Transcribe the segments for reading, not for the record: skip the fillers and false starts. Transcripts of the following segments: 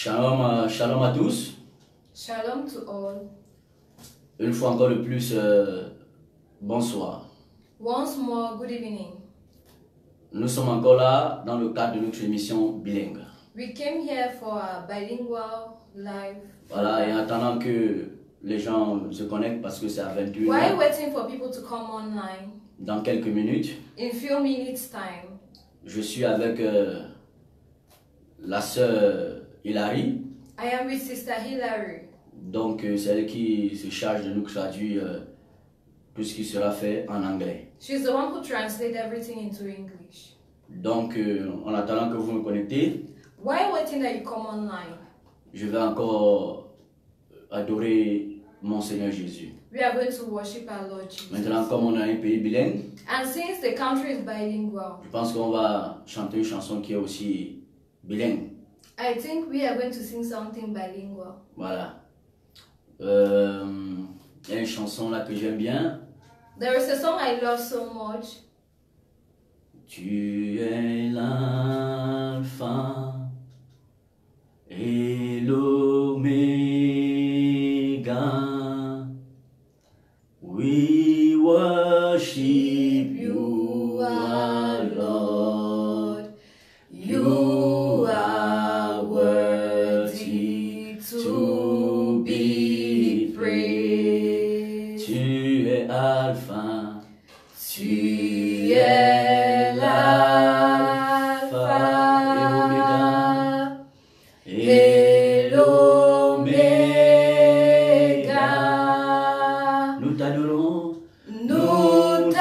Shalom, shalom à tous. Shalom to all. Une fois encore de plus, bonsoir. Once more, good evening. Nous sommes encore là dans le cadre de notre émission bilingue. We came here for a bilingual live. Voilà, et en attendant que les gens se connectent parce que c'est à 21h. While waiting for people to come online, Dans quelques minutes, in few minutes time, je suis avec la sœur Hilary. I am with Sister Hilary. Donc, c'est elle qui se charge de nous traduire tout ce qui sera fait en anglais. She's the one who translates everything into English. Donc, en attendant que vous me connectez, While waiting that you come online, je vais encore adorer mon Seigneur Jésus. we are going to worship our Lord Jesus. Maintenant, comme on a un pays bilingue, And since the country is bilingual, je pense qu'on va chanter une chanson qui est aussi bilingue. I think we are going to sing something bilingual. Voilà. Il y a une chanson là que j'aime bien. There is a song I love so much. Tu es l'alpha et l'oméga. We worship you, our Lord. You are worthy to be praised. Tu es alpha. Tu es l'alpha et l'oméga. Nous t'adorons. Nous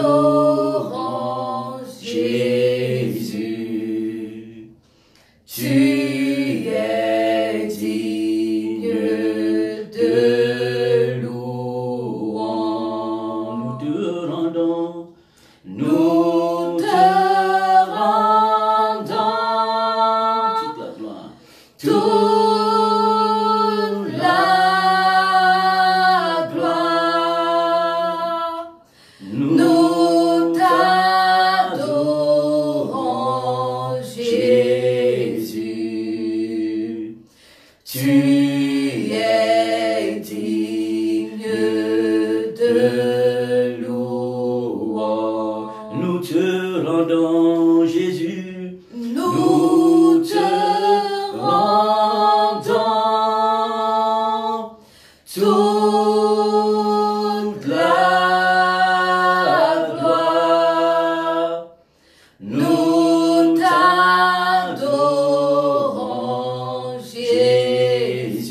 t'adorons, Jésus. Tu es digne de louange. Nous te rendons. Nous te rendons toute la gloire. Toute la gloire. Nous t'adorons, Jésus. Tu es digne de louange. Nous te rendons, Jésus. Nous te rendons toute la gloire. Nous t'adorons,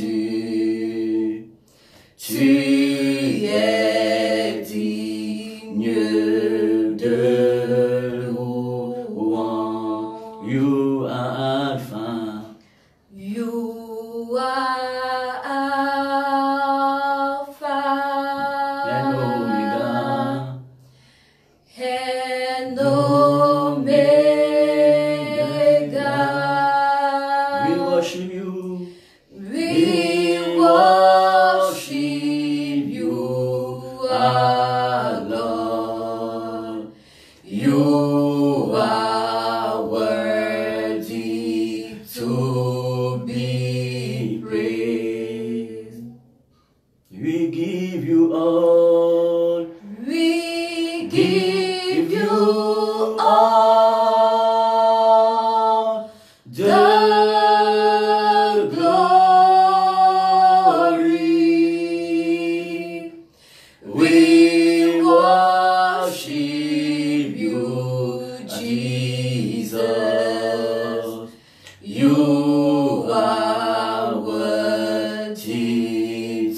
Jésus. Tu es digne de louange. You are Alpha. You are Alpha And Omega. and Omega. We worship you. We worship you, our Lord. You are worthy to be praised. We give you all. We give you all the glory. We worship you, Jesus. You are worthy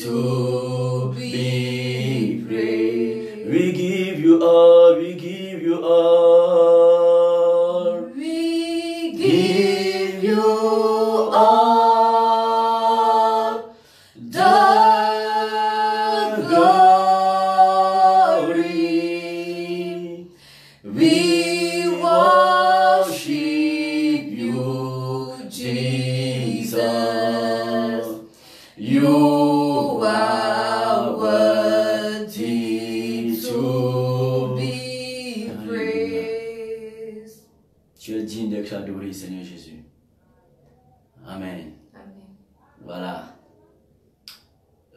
to be praised. We give you all. We give you all. We give you all the glory. We worship you, Jesus. You are worthy to be praised. Tu es digne d'être adoré, Seigneur Jésus. Amen. Amen. Voilà.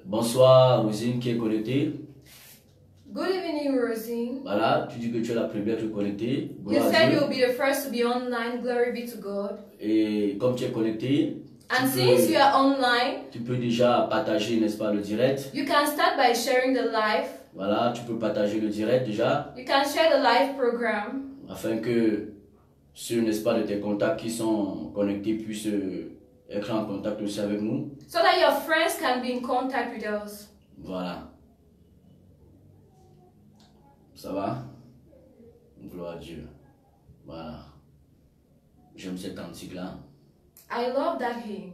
Bonsoir, Rosine qui est connectée. Good evening, Rosine. Voilà, tu dis que tu es la première qui est connectée. You Gloire à said Dieu. you'll be the first to be online. Glory be to God. Et comme tu es connecté, And since you are online, tu peux déjà partager, n'est-ce pas, le direct. you can start by sharing the live. Voilà, tu peux partager le direct déjà, You can share the live program afin que ceux, n'est-ce pas, de tes contacts qui sont connectés puissent être en contact aussi avec nous. so that your friends can be in contact with us. Voilà. Ça va? Gloire à Dieu. Voilà. J'aime cet cantique-là I love that hymn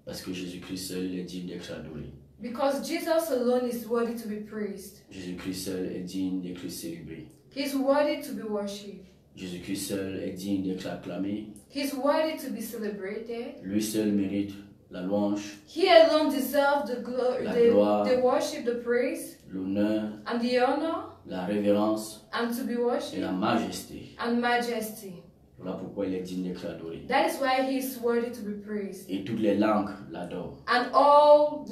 parce que Jésus-Christ seul il est digne d'être adoré. because Jesus alone is worthy to be praised. Jésus-Christ seul est digne d'être célébré. He's worthy to be worshipped. Jésus-Christ seul est digne d'être acclamé. He's worthy to be celebrated. Lui seul mérite la louange, He alone deserves the glory, La gloire. the worship, the praise, l'honneur, and the honor, la révérence and to be et worshipped, la majesté. and majesty. Voilà pourquoi il est digne d'être adoré. That is why he is worthy to be praised. Et toutes les langues l'adorent. And all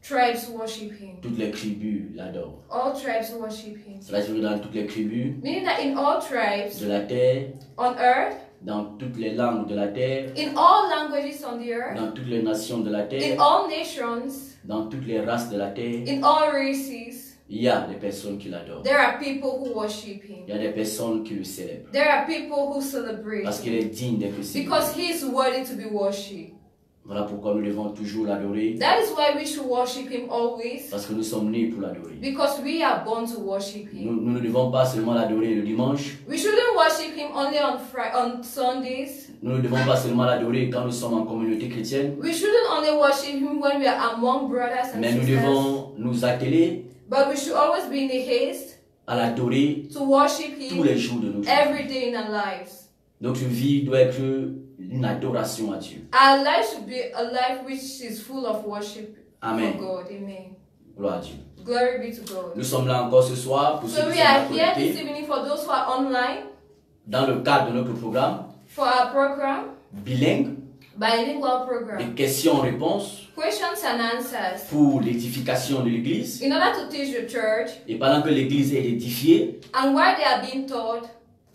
tribes worship him. Toutes les tribus l'adorent. All tribes worship him. Cela veut dire dans toutes les tribus Meaning that in all tribes de la terre, on earth, dans toutes les langues de la terre, in all languages on the earth, dans toutes les nations de la in terre, all nations, dans toutes les races de la terre, in all races, il y a des personnes qui l'adorent. there are people who worship him. Il y a des personnes qui le célèbrent. There are people who celebrate Parce qu'il him. est digne d'être célébré. Because he is worthy to be worshipped. Voilà pourquoi nous devons toujours l'adorer. That is why we should worship him always. Parce que nous sommes nés pour l'adorer. Because we are born to worship him. Nous ne devons pas seulement l'adorer le dimanche. We shouldn't worship him only on Sundays. Nous ne devons pas seulement l'adorer quand nous sommes en communauté chrétienne. We shouldn't only worship him when we are among brothers and Mais nous sisters. devons nous atteler But we should always be in a haste à l'adorer to worship tous les him jours de nos vies. every day in our lives. Notre vie doit être une adoration à Dieu. Our life should be a life which is full of worship Amen. for God. Amen. Gloire à Dieu. Glory be to God. Nous sommes là encore ce soir pour ceux So qui we sont are here connectés this evening for those who are online dans le cadre de notre programme for our program, bilingue, bilingual des program. questions-réponses Questions and answers. pour l'édification de l'Église. In order to teach the church, Et pendant que l'Église est édifiée, and while they are being taught,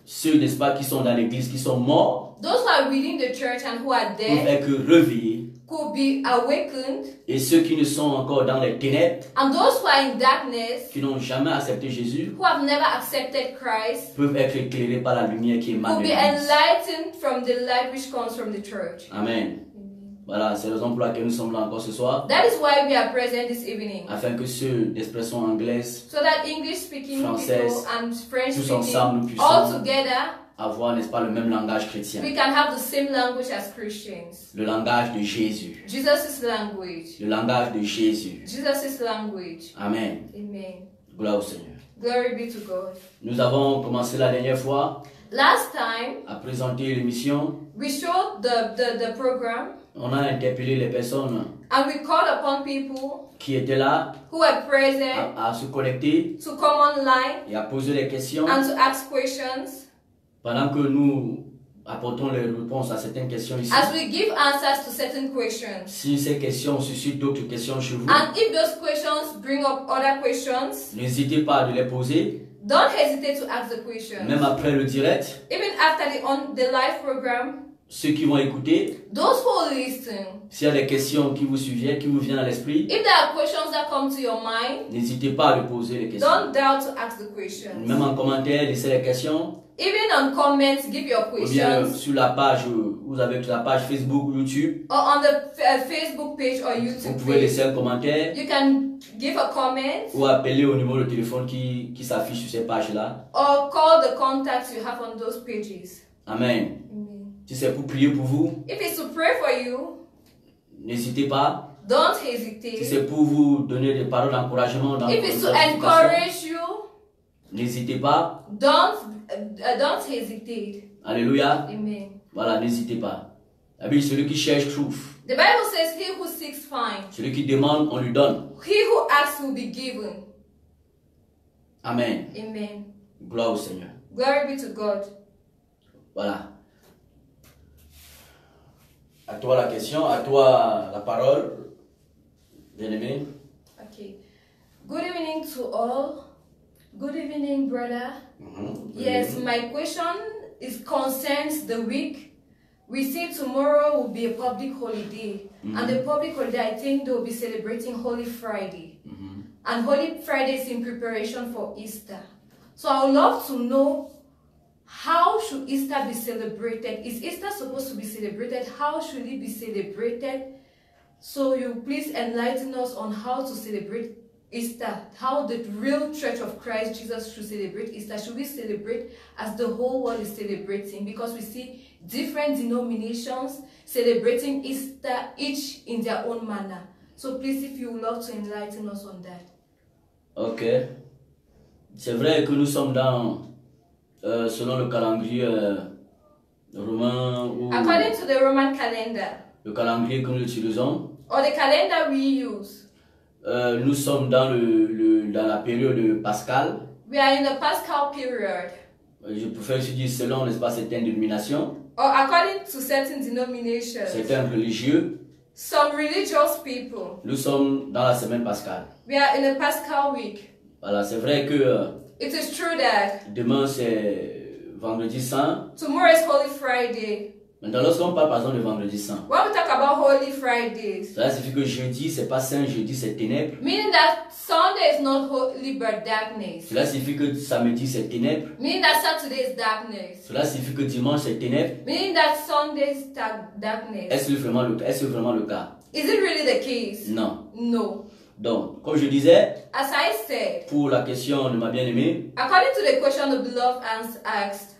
ceux, n'est-ce pas, qui sont dans l'Église, qui sont morts, those who are within the church and who are peuvent dead être réveillés. could be awakened, Et ceux qui ne sont encore dans les ténèbres, and those who are in darkness, qui n'ont jamais accepté Jésus, who have never accepted Christ, peuvent être éclairés par la lumière qui émane could de be l'Église. enlightened from the light which comes from the church. Amen. Voilà, c'est la raison pour laquelle nous sommes là encore ce soir, That is why we are present this evening. afin que ceux d'expression anglaise, So that English speaking Française, people and French tous speaking, ensemble, nous puissions all together, avoir, n'est-ce pas, le même langage chrétien, we can have the same language as Christians. le langage de Jésus, Jesus' language. le langage de Jésus. Jesus' language. Amen. Amen. Gloire au Seigneur. Glory be to God. Nous avons commencé la dernière fois Last time, à présenter l'émission. we showed the program On a interpellé les personnes and we called upon people qui étaient là who were present à se connecter to come online et à poser des questions. and to ask questions Pendant que nous apportons les réponses à certaines questions ici. as we give answers to certain questions. Si ces questions suscitent d'autres questions chez vous, And if those questions bring up other questions, n'hésitez pas à les poser, don't hesitate to ask the questions. même après le direct. Even after the live program, Ceux qui vont écouter, those who listen, s'il y a des questions qui vous suiviennent, qui vous viennent à l'esprit, if there are questions that come to your mind, n'hésitez pas à les poser les questions. don't doubt to ask the questions. Même en commentaire, laissez les questions. Even on comments, give your Ou bien questions. sur la page, vous avez la page Facebook, YouTube, Or on the Facebook page or vous YouTube pouvez page, laisser un commentaire you can give a comment ou appeler au numéro de téléphone qui s'affiche sur ces pages-là. or call the contacts you have on those pages. Amen. Amen. Si c'est pour prier pour vous, If it's to pray for you, n'hésitez pas. don't Si hesitate. c'est pour vous donner des paroles d'encouragement dans If votre it's to édification, encourage you, n'hésitez pas. don't hesitate. Alléluia. Amen. Voilà, n'hésitez pas. La Bible, celui qui cherche trouve. The Bible says, "He who seeks finds; Celui qui demande, on lui donne. he who asks will be given." Amen. Amen. Gloire au Seigneur. Glory be to God. Voilà. toi la question, à toi la parole, bien-aimé. Okay. Good evening to all. Good evening, brother. Yes, my question is concerns the week. We see tomorrow will be a public holiday. And the public holiday, I think they will be celebrating Holy Friday. And Holy Friday is in preparation for Easter. So I would love to know, how should Easter be celebrated? Is Easter supposed to be celebrated? How should it be celebrated? So you please enlighten us on how to celebrate Easter, how the real Church of Christ Jesus should celebrate Easter. Should we celebrate as the whole world is celebrating? Because we see different denominations celebrating Easter, each in their own manner. So please, if you would love to enlighten us on that. Ok. C'est vrai que nous sommes dans, selon le calendrier romain, ou According to the Roman calendar, le calendrier que nous utilisons, or the calendar we use, nous sommes dans, dans la période pascale. we are in the Paschal period. Je préfère aussi dire selon, n'est-ce pas, certaines dénominations, Or according to certain denominations, certains religieux, some religious people, nous sommes dans la semaine pascale. we are in a Paschal week. Voilà, c'est vrai que It is true that demain c'est vendredi saint. tomorrow is Holy Friday. Maintenant, lorsqu'on parle par exemple de vendredi saint, When we talk about Holy Fridays, cela signifie que jeudi c'est pas saint, jeudi c'est ténèbres. meaning that Sunday is not holy but darkness. Cela signifie que samedi c'est ténèbres. Meaning that Saturday is darkness. Cela signifie que dimanche c'est ténèbres. Meaning that Sunday is darkness. Est-ce vraiment le cas? Is it really the case? Non. No. Donc, comme je disais, As I said, pour la question de ma bien-aimée, according to the question the beloved asked,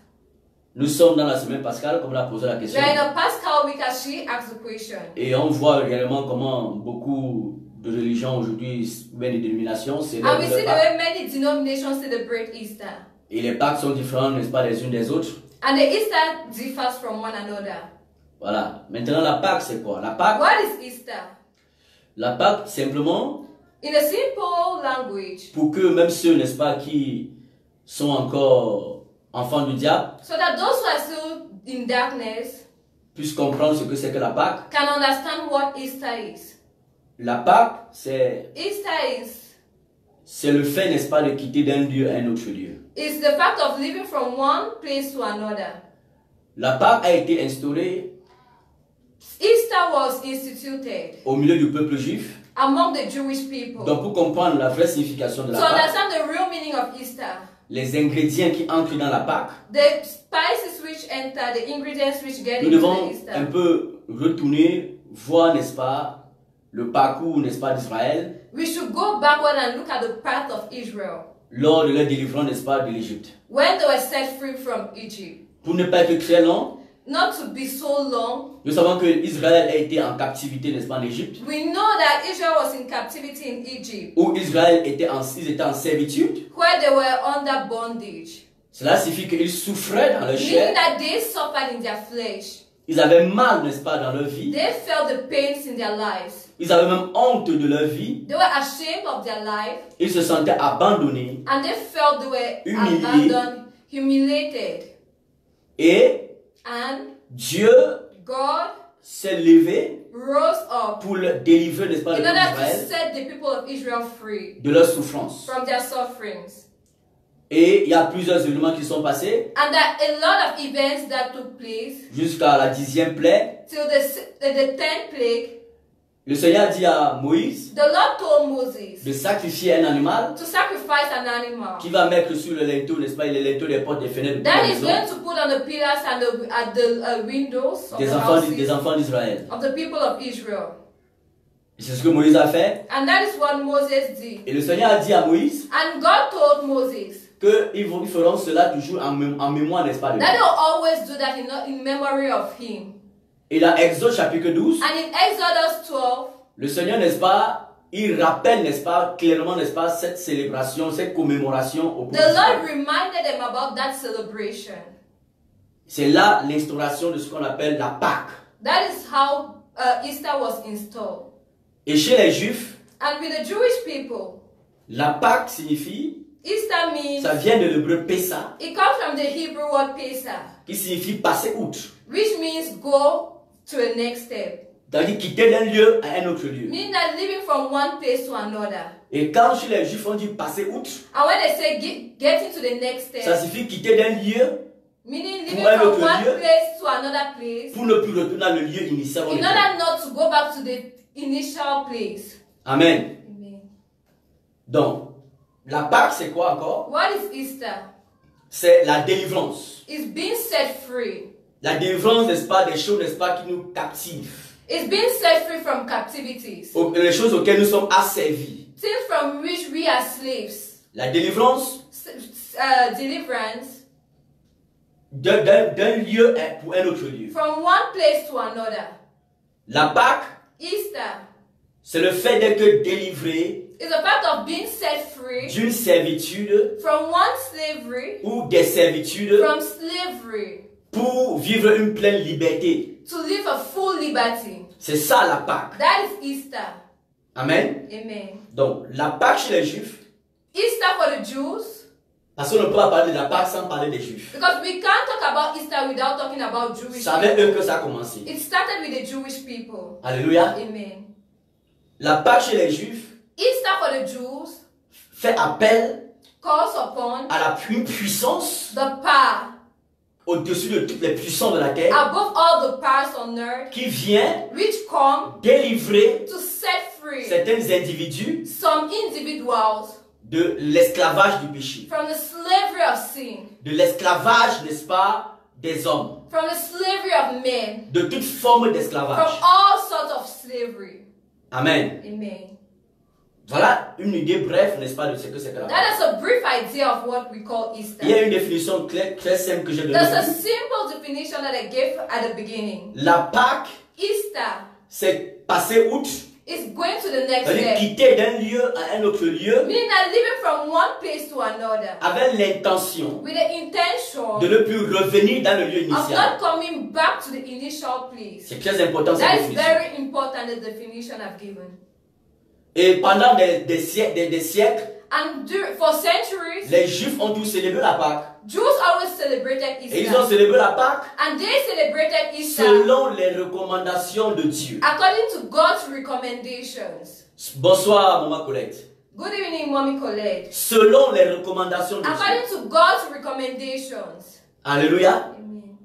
nous sommes dans la semaine pascale, comme elle a posé la we question. are in a Paschal week as she asked the question. Et on voit réellement comment beaucoup de religions aujourd'hui, même des dénominations, And célèbrent we le see the Pâques. way many denominations celebrate Easter. Et les Pâques sont différentes, n'est-ce pas, les unes des autres. And the Easter differs from one another. Voilà. Maintenant, la Pâque, c'est quoi? La Pâque, What is Easter? simplement, In a simple language, pour que même ceux, n'est-ce pas, qui sont encore enfants du diable, so that those who are still in darkness puissent comprendre ce que c'est que la Pâque. can understand what Easter is. La Pâque, c'est Easter le fait, n'est-ce pas, de quitter d'un lieu à un autre lieu. is the fact of living from one place to another. La Pâque a été instaurée Easter was instituted au milieu du peuple juif. among the Jewish people. Donc, pour comprendre la vraie signification de To la Pâque, understand the real meaning of Easter, les ingrédients qui entrent dans la Pâque, the spices which enter, the ingredients which get nous into devons the Easter, un peu retourner, voir, n'est-ce pas, le parcours, n'est-ce pas, d'Israël we should go backward and look at the path of Israel lors de leur délivrance, n'est-ce pas, de l'Égypte. when they were set free from Egypt. Pour ne pas être très long, Not to be so long, nous savons que Israël a été en captivité, n'est-ce pas, en Égypte, we know that Israel was in captivity in Egypt, où Israël était ils étaient en servitude. where they were under bondage, Cela signifie qu'ils souffraient dans leur meaning chair, that they suffered in their flesh. ils avaient mal, n'est-ce pas, dans leur vie, They felt the pains in their lives. ils avaient même honte de leur vie, They were ashamed of their life, ils se sentaient abandonnés, and they felt they were Humiliés. abandoned, humiliated. et And Dieu God s'est levé rose up pour le délivrer, n'est-ce pas, in le peuple order to d'Israël set the people of Israel free de leur souffrance. from their sufferings. Et il y a plusieurs événements qui sont passés And there are a lot of events that took place jusqu'à la 10e plaie. till the 10th plague. Le Seigneur dit à Moïse The Lord told Moses de sacrifier un animal to sacrifice an animal qui va mettre sur le linteau, n'est-ce pas, les linteaux des portes des fenêtres de la that is maison going to put on the pillars and at the windows of des the enfants houses d'Israël. of the people of Israel. Et c'est ce que Moïse a fait. And that is what Moses did. Et le Seigneur a dit à Moïse And God told Moses qu'ils feront cela toujours en mémoire, n'est-ce pas, de lui. that they will always do that in memory of him. Et dans Exode chapitre 12, And in Exodus 12, le Seigneur, n'est-ce pas, il rappelle, n'est-ce pas, clairement, n'est-ce pas, cette célébration, cette commémoration au peuple the d'Israël. Lord reminded them about that celebration. C'est là l'instauration de ce qu'on appelle la Pâque. That is how Easter was installed. Et chez les Juifs, And with the Jewish people, la Pâque signifie, Easter means, ça vient de l'hébreu Pessa, it comes from the Hebrew word Pesach, qui signifie passer outre. which means go to the next step. C'est-à-dire quitter d'un lieu à un autre lieu. Meaning that living from one place to another. Et quand chez les Juifs on dit passer outre, And when they say getting to the next step, ça signifie quitter d'un lieu meaning living pour un from autre one lieu, place to another place, pour ne plus retourner dans le lieu initial. in order not to go back to the initial place. Amen. Amen. Donc, la Pâque, c'est quoi encore? What is Easter? C'est la délivrance. It's being set free. La délivrance, n'est-ce pas, des choses, n'est-ce pas, qui nous captivent. It's being set free from captivities. Les choses auxquelles nous sommes asservis. Things from which we are slaves. La délivrance Deliverance d'un lieu pour un autre lieu. from one place to another. La Pâque, Easter c'est le fait d'être délivré is a part of being set free d'une servitude from one slavery, ou des servitudes from slavery, pour vivre une pleine liberté. to live a full liberty. C'est ça la Pâque. That is Easter. Amen. Amen. Donc, la Pâque chez les Juifs, Easter for the Jews, parce qu'on ne peut pas parler de la Pâque sans parler des Juifs. because we can't talk about Easter without talking about Jewish C'est avec people. eux que ça a commencé. It started with the Jewish people. Alléluia. Amen. La Pâque chez les Juifs Easter for the Jews fait appel calls upon à la puissance the power au-dessus de toutes les puissances de la terre above all the powers on earth, qui vient which come délivrer to set free certains individus some individuals de l'esclavage du péché, from the slavery of sin, de l'esclavage, n'est-ce pas, des hommes, from the slavery of men, de toute forme from d'esclavage. all sorts of slavery. Amen. Amen. Voilà une idée brève, n'est-ce pas, de ce que c'est que la Pâque. That is a brief idea of what we call Easter. Il y a une définition claire, très simple que j'ai donnée. There's a simple definition that I gave at the beginning. La Pâque, Easter c'est passer outre, is going to the next c'est-à-dire step, quitter d'un lieu à un autre lieu meaning that living from one place to another avec l'intention with the intention de ne plus revenir dans le lieu of initial. not coming back to the initial place. C'est très important cette That is définition. very important, the definition I've given. Et pendant des siècles, And for centuries, les Juifs ont tous célébré la Pâque. Jews always celebrated Et ils ont Easter. célébré la Pâque And they celebrated Easter selon les recommandations de Dieu. according to God's recommendations. Bonsoir, Maman Colette. Good evening, Mommy Colette. Selon les recommandations de Dieu. According to God's recommendations. Alléluia. Amen.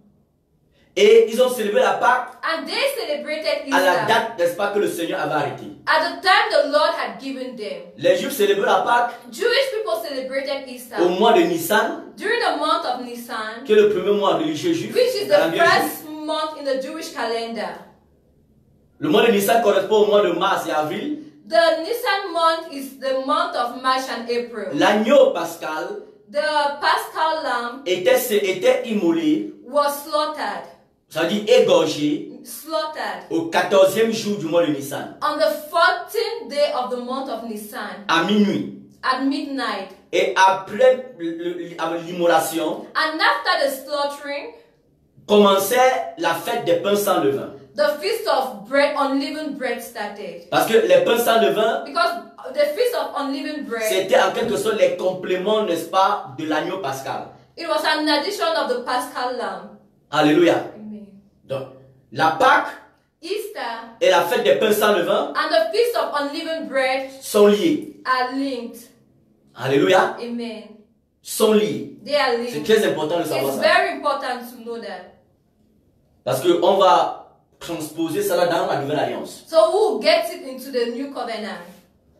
Et ils ont célébré la Pâque And they celebrated à la Easter date, n'est-ce pas, que le Seigneur avait arrêté. at the time the Lord had given them. Les Juifs célébraient la Pâque Jewish people celebrated Easter au mois de Nissan, during the month of Nisan, qui est le premier mois religieux juif. which is the calendrier juif. first month in the Jewish calendar. Le mois de Nissan correspond au mois de mars et avril. The Nisan month is the month of March and April. L'agneau pascal The Paschal lamb était immolé, was slaughtered, ça veut dire égorgé, au 14e jour du mois de Nissan, on the 14th day of the month of Nisan à minuit. at midnight. Et après l'immolation, And after the slaughtering, commençait la fête des pains sans levain. the feast of bread, unleavened bread started. Parce que les pains sans levain, Because the feast of unleavened bread, c'était en quelque sorte les compléments, n'est-ce pas, de l'agneau pascal. it was an addition of the Paschal lamb. Alléluia. Amen. Donc, la Pâque Easter et la fête des pains sans levain and the feast of unleavened bread sont liés. are linked. Alléluia. Amen. Sont liés. They are C'est linked. très important de savoir It's ça. very important to know that. Parce qu'on va transposer cela dans la nouvelle alliance. So we'll get it into the new covenant.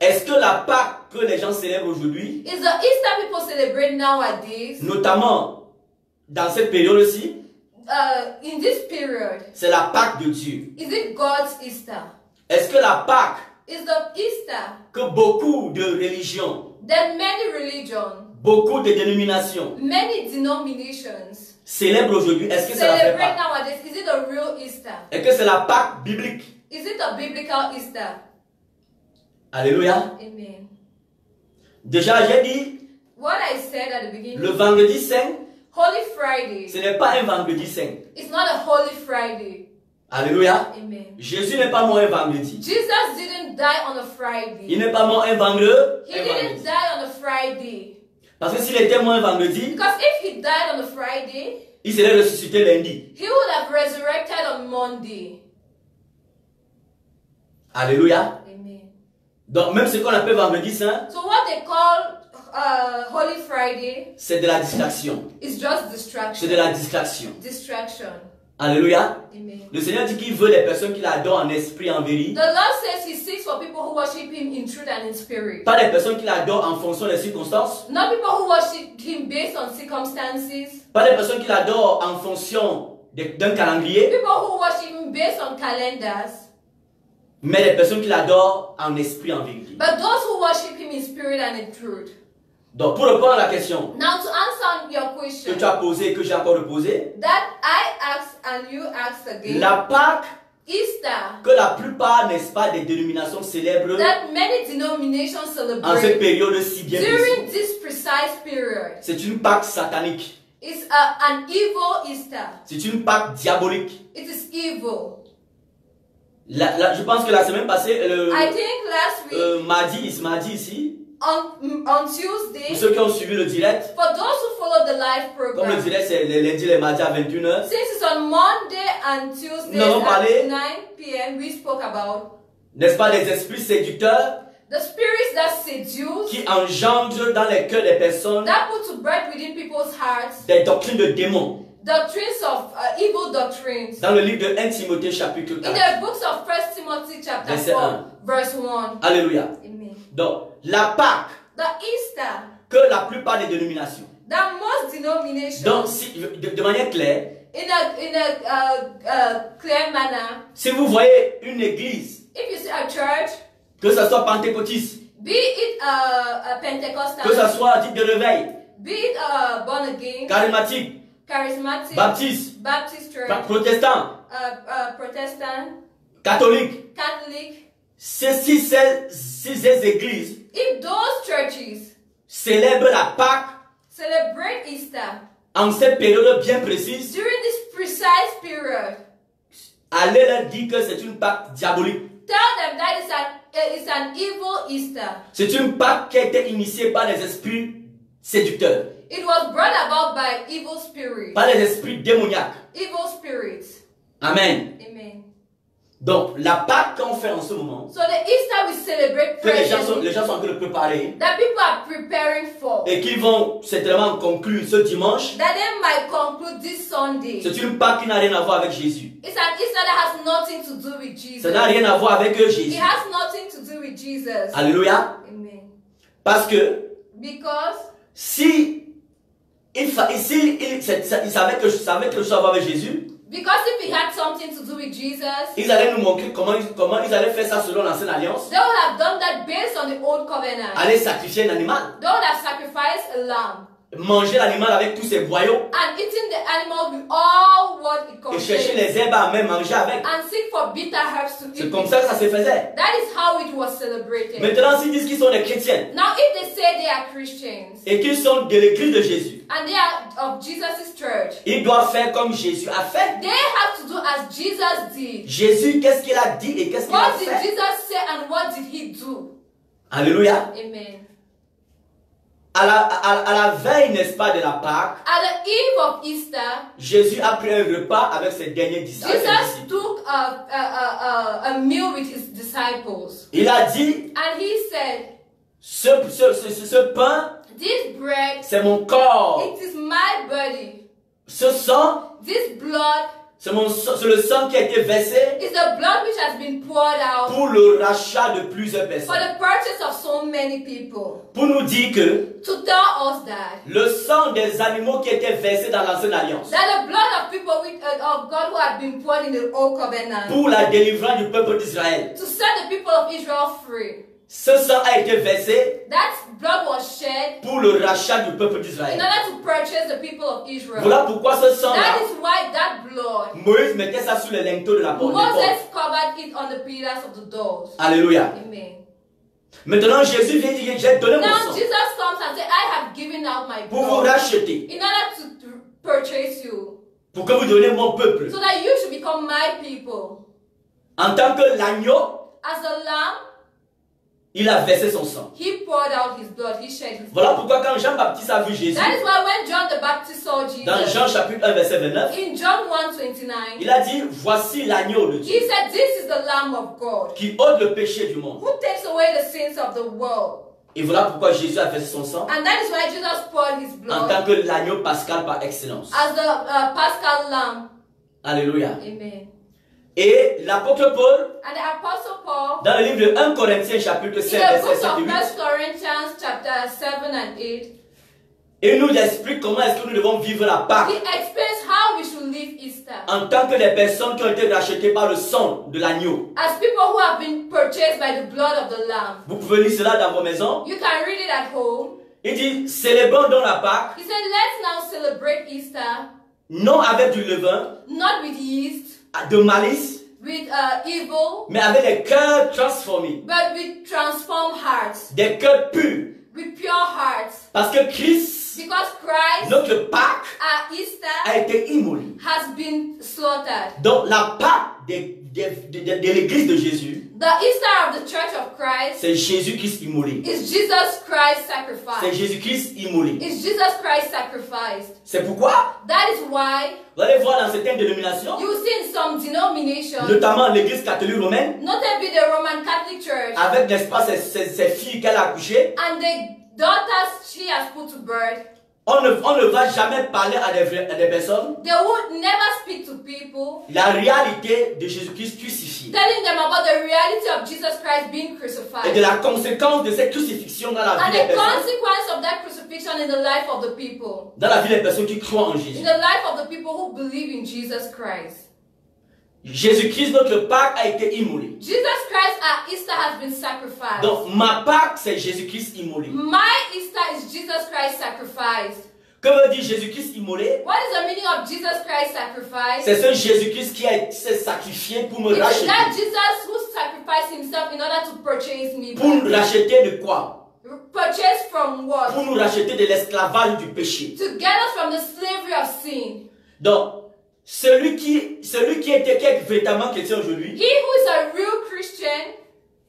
Est-ce que la Pâque que les gens célèbrent aujourd'hui, Is the Easter people celebrate nowadays, notamment dans cette période-ci, in this period, c'est la Pâque de Dieu? is it God's Easter? Est-ce que la Pâque Is the Easter que beaucoup de religions, that many religions, beaucoup de dénominations many denominations célèbrent aujourd'hui, est-ce que c'est la vraie celebrate Pâque? nowadays? Is it a real Easter? Est-ce que c'est la Pâque biblique? Is it a biblical Easter? Alléluia. Amen. Déjà, j'ai dit, What I said at the beginning, le vendredi saint, Holy Friday, ce n'est pas un vendredi saint. it's not a Holy Friday. Alléluia. Amen. Jésus n'est pas mort un vendredi. Jesus didn't die on a Friday. Il n'est pas mort un vendredi. He didn't die on a Friday. Parce que s'il était mort un vendredi, Because if he died on a Friday, il serait ressuscité lundi. he would have resurrected on Monday. Alléluia. Amen. Donc même ce qu'on appelle vendredi saint, So what they call Holy Friday c'est de la distraction. is just distraction. C'est de la distraction. Distraction. Alléluia. Amen. Le Seigneur dit qu'il veut les personnes qui l'adorent en esprit, en vérité. The Lord says He seeks for people who worship Him in truth and in spirit. Pas des personnes qui l'adorent en fonction des circonstances. Not people who worship Him based on circumstances. Pas des personnes qui l'adorent en fonction d'un calendrier. People who worship Him based on calendars. Mais les personnes qui l'adorent en esprit, en vérité. But those who worship Him in spirit and in truth. Donc pour répondre à la question Now to answer your que question tu as posée et que j'ai encore reposée, that I asked and you asked again, la Pâque Easter, que la plupart, n'est-ce pas, des dénominations célèbrent that many denominations en cette celebrate période si bien during précise, this precise period, c'est une Pâque satanique. is an evil Easter. C'est une Pâque diabolique. It is evil. Je pense que la semaine passée, I think last week, mardi ici, on Tuesday, pour ceux qui ont suivi le direct, for those who follow the live comme le program, direct c'est les lundis, les mardis à 21h, since it's on Monday and Tuesday Nous avons parlé, at 9 p.m., we spoke about n'est-ce pas, des esprits séducteurs the spirits that seduce, qui engendrent dans les cœurs des personnes that put to birth within people's hearts des doctrines de démons. doctrines of evil doctrines. Dans le livre de 1 Timothée chapitre In 4. the books of 1 Timothy chapter Verset 4, 1. verse 1. Alléluia. Amen. Donc, la Pâque The Easter que la plupart des dénominations. that most denominations, Donc, de manière claire, in a clear manner, si vous voyez une église, if you see a church, que ce soit pentecôtiste, be it a Pentecostal, que ce soit dit de réveil, be it born again, charismatique, charismatic, baptiste, Baptist church, protestant, Protestant, catholique, Catholic, ces églises if those churches célèbrent la Pâque celebrate Easter en cette période bien précise, during this precise period, allez leur dire que c'est une Pâque diabolique. tell them that it's an evil Easter. C'est une Pâque qui a été initiée par les esprits séducteurs, It was brought about by evil spirits. par les esprits démoniaques. Evil spirits. Amen. Amen. Donc, la Pâque qu'on fait en ce moment, So the Easter we celebrate que les gens presently, sont en train de préparer, that people are preparing for, et qu'ils vont certainement conclure ce dimanche, that they might conclude this Sunday. c'est une Pâque qui n'a rien à voir avec Jésus. It's an Easter that has nothing to do with Jesus. Ça n'a rien à voir avec It Jésus. has nothing to do with Jesus. Alléluia. Amen. Parce que Because si il savait que je savais quelque chose à voir avec Jésus, if it had something to do with Jesus, ils allaient nous montrer comment ils allaient faire ça selon l'ancienne alliance. they would have done that based on the old covenant. Aller sacrifier un animal, They would have sacrificed a lamb manger l'animal avec tous ses boyaux, and eating the animal with all what it et chercher contains, les herbes à même manger avec. and seek for bitter herbs to C'est eat. comme ça que ça se faisait. That is how it was celebrated. Maintenant, s'ils disent qu'ils sont des chrétiens Now, if they say they are Christians et qu'ils sont de l'église de Jésus, and they are of Jesus' church, ils doivent faire comme Jésus a fait. they have to do as Jesus did. Jésus, qu'est-ce qu'il a dit et qu'est-ce qu'il a What did fait? Jesus say and what did he do? Alléluia. Amen. À la veille, n'est-ce pas, de la Pâque, At the eve of Easter, Jésus a pris un repas avec ses derniers disciples. Jesus took a meal with his disciples. Il a dit, And he said, ce pain, this bread, c'est mon corps. it is my body. Ce sang, This blood c'est le sang qui a été versé is the blood which has been poured out pour le rachat de plusieurs for personnes. the purchase of so many people. Pour nous dire que To tell us that le sang des animaux qui était versé dans l'ancienne alliance the blood of people of God who had been poured in the old covenant pour la délivrance du peuple d'Israël, to set the people of Israel free. ce sang a été versé That blood was shed pour le rachat du peuple in d'Israël. order to purchase the people of Israel. Voilà pourquoi ce sang-là, That is why that blood, Moïse mettait ça sur les linteaux de la porte. Moses covered it on the pillars of the doors. Alléluia. Amen. Maintenant, Jésus vient dire, j'ai donné mon Now sang Jesus comes and says, I have given out my pour vous blood racheter, in order to purchase you, pour que vous donniez mon peuple. so that you should become my people. En tant que l'agneau, As a lamb, il a versé son sang. He poured out his blood. He shed his Voilà blood. pourquoi quand Jean-Baptiste a vu Jésus, That is why when John the Baptist saw Jesus, dans Jean chapitre 1 verset 29, in John 1:29, il a dit, voici l'agneau de Dieu he said, "This is the Lamb of God qui ôte le péché du monde. who takes away the sins of the world." Et voilà pourquoi Jésus a versé son sang And that is why Jesus poured his en blood tant que l'agneau pascal par excellence. as the Paschal Lamb. Alléluia. Amen. Et l'apôtre Paul, And the Apostle Paul, dans le livre de 1 Corinthiens chapitre in 7 the verset book 7 of et 8, 1 Corinthians chapter 7 and 8, il nous explique comment est-ce que nous devons vivre la Pâque he explains how we should live Easter. en tant que des personnes qui ont été rachetées par le sang de l'agneau. As people who have been purchased by the blood of the Lamb. Vous pouvez lire cela dans vos maisons. You can read it at home. Il dit, célébrons donc la Pâque, He said, let's now celebrate Easter, non avec du levain, not with yeast, de malice, with evil, mais avec des cœurs transformés, but with transformed hearts, des cœurs purs. with pure hearts. Parce que Christ, Because Christ, notre Pâque, at Easter, a été immolé. has been slaughtered. Donc la Pâque de l'église de Jésus, The Easter of the Church of Christ c'est Jésus-Christ immolé. is Jesus Christ C'est sacrificed. Jésus-Christ immolé. Is Jesus Christ sacrificed. C'est pourquoi, That is why vous allez voir dans certaines dénominations, you see in some denominations, notamment l'église catholique romaine, notably the Roman Catholic Church, avec, n'est-ce pas, ces filles qu'elle a accouchées, and the daughters she has put to birth, on ne va jamais parler à des personnes they would never speak to people, la réalité de Jésus-Christ crucifié telling them about the reality of Jesus Christ being et de crucified la conséquence de cette crucifixion dans la and vie des the personnes, consequence of that crucifixion in the life of the people, dans la vie des personnes qui croient en in Jésus. the life of the people who believe in Jesus Christ. Jésus-Christ, notre Pâque, a été immolé. Jesus Christ at Easter has been sacrificed. Donc ma Pâque, c'est Jésus-Christ immolé. My Easter is Jesus Christ sacrificed. Que veut dire Jésus-Christ immolé? What is the meaning of Jesus Christ sacrifice? C'est ce Jésus-Christ qui s'est sacrifié pour me It is racheter. that Jesus who sacrificed himself in order to purchase me Pour nous back. racheter de quoi? Purchase from what? Pour nous racheter de l'esclavage du péché. To get us from the slavery of sin. Donc, celui qui est véritablement chrétien aujourd'hui, He who is a real Christian,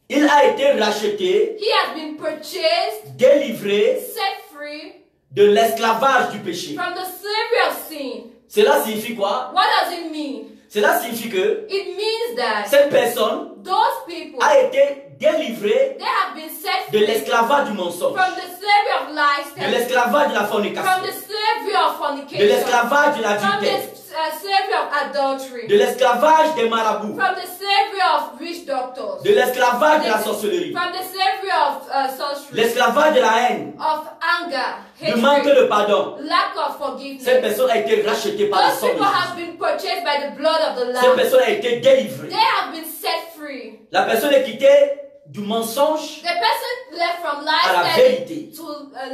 il a été racheté, he has been purchased, délivré set free de l'esclavage du péché. from the slavery of sin. Cela signifie quoi? What does it mean? Cela signifie que It means that cette personne those people, a été délivrée they have been set de free l'esclavage du mensonge, from the slavery of lies, de l'esclavage de la from fornication, the slavery of de fornication, l'esclavage de from l'adultère, the slavery of adultery, de l'esclavage des marabouts, from the slavery of witch doctors, de l'esclavage de la sorcellerie, from the slavery of sorcery, l'esclavage de la haine, of anger, du manque hatred, de pardon. lack of Cette forgiveness. personne a été rachetée par le Those sang de people have Jésus. been purchased by the blood of the Cette Lamb. personne a été délivrée. They have been set free. La personne est quittée du mensonge The person left from à la life vérité. to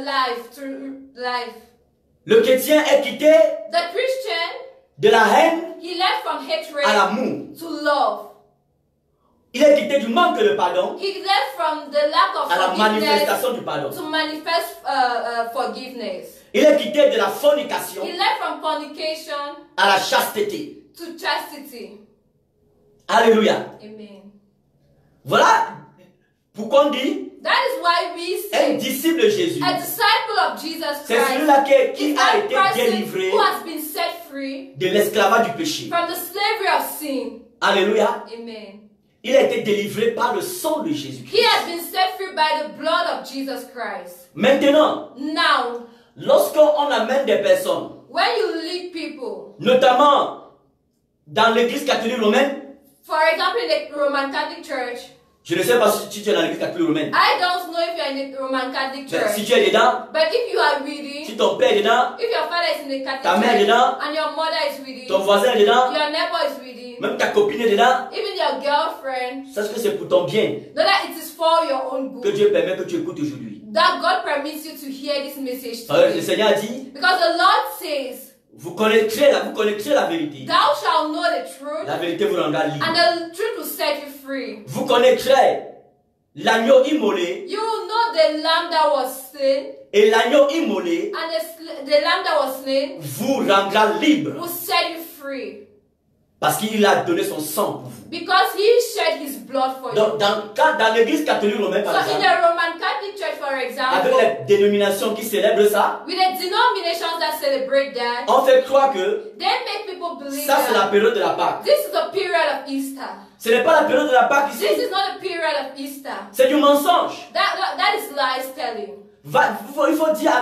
life, to life. Le chrétien est quitté The Christian, de la haine he left from à hatred l'amour. to love. Il est quitté du manque de pardon He left from the lack of à la forgiveness manifestation du pardon. to manifest forgiveness. Il est quitté de la fornication He left from fornication à la chasteté. to chastity. Alléluia. Amen. Voilà pourquoi on dit That is why we un say disciple de Jésus. a disciple of Jesus C'est Christ celui-là qui is a that été person délivré who has been set free de l'esclavage du péché. from the slavery of sin. Alléluia. Amen. Il a été délivré par le sang de He Jésus-Christ. has been set free by the blood of Jesus Christ. Maintenant, Now, lorsqu'on amène des personnes, when you lead people, notamment dans l'église catholique romaine, for example in the Roman Catholic Church, je ne sais pas si tu es dans l'église catholique romaine, I don't know if you're in the Roman Catholic mais si Church, tu es dedans, but if you are reading, si ton père est dedans, if your father is in the ta Catholic mère est Church, dedans, and your mother is reading, ton voisin est dedans, your neighbor is reading, même ta copine est dedans, even your girlfriend, sache que c'est pour ton bien know that it is for your own que good. Dieu permet que tu écoutes aujourd'hui. That God permits you to hear this message Parce que le today. Seigneur a dit, Because the Lord says, vous connaîtrez la vérité. thou shalt know the truth, La vérité vous rendra libre. and the truth will set you free. Vous connaîtrez l'agneau immolé, You will know the lamb that was slain, et l'agneau immolé and the lamb that was slain vous rendra libre. will set you free. Parce qu'il a donné son sang pour vous. Because he shed his blood for Donc, you. dans l'église catholique romaine, par So in exemple, the Roman Catholic Church, for avec example, les dénominations qui célèbrent ça, with the denominations that celebrate that, on fait croire que they make people believe ça c'est la that période de la Pâque. this is the period of Easter. Ce n'est pas la période de la Pâque This ici. is not a period of Easter. C'est du mensonge. That is lies telling. Il faut dire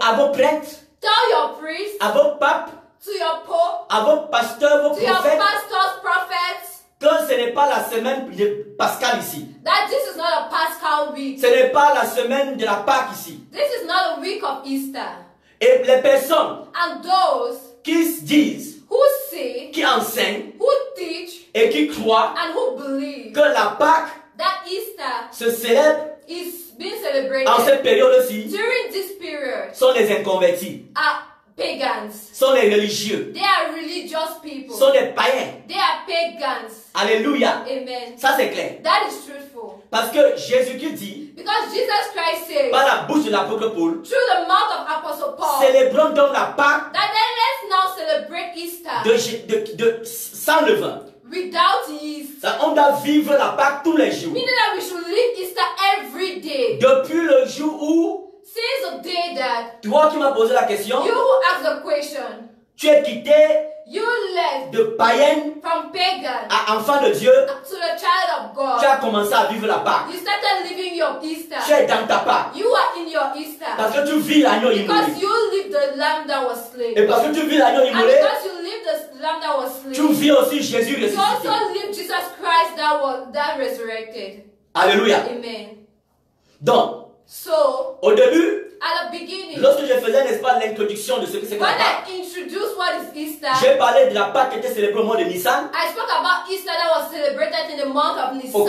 à vos prêtres, Tell your priests, à vos papes, to your pope, à vos pasteurs, vos to your prophètes, pastors, prophets, que ce n'est pas la semaine de Pascal ici. that this is not a Paschal week. Ce n'est pas la semaine de la Pâque ici. This is not a week of Easter. Et les personnes And those qui disent, who say, qui enseignent who teach, et qui croient and who believe que la Pâque that Easter se célèbre is being celebrated en cette période-ci during this period sont les inconvertis, are pagans. sont les religieux, They are religious people. sont des païens. They are pagans. Alléluia. Amen. Ça c'est clair. That is truthful. Parce que Jésus-Christ dit, Because Jesus Christ said, par la bouche de l'apôtre Paul, through the mouth of Apostle Paul, célébrons donc la Pâque that then let's now celebrate Easter sans levain. without yeast. Ça, on doit vivre la Pâque tous les jours. Meaning that we should live Easter every day. Depuis le jour où, Since the day that toi qui m'as posé la question, you who asked the question, tu es quitté you left de païenne from pagan à enfant de Dieu, to the child of God. tu as commencé à vivre la Pâque. You started living your Easter. Tu es dans ta Pâque. You are in your Easter. Parce que tu vis l'agneau immolé. Because you live the lamb that was slain. Et parce que tu vis l'agneau And immolé, because you live the lamb that was slain, tu vis aussi Jésus you ressuscité. also live Jesus Christ that resurrected. Alléluia. Amen. Donc, So, au début, at the beginning, lorsque je faisais, n'est-ce pas, l'introduction de ce que c'est que when la Pâque, I introduced what is Easter, j'ai parlé de la Pâque qui était célébrée au mois de Nissan, I spoke about Easter that was celebrated in the month of au Nisan.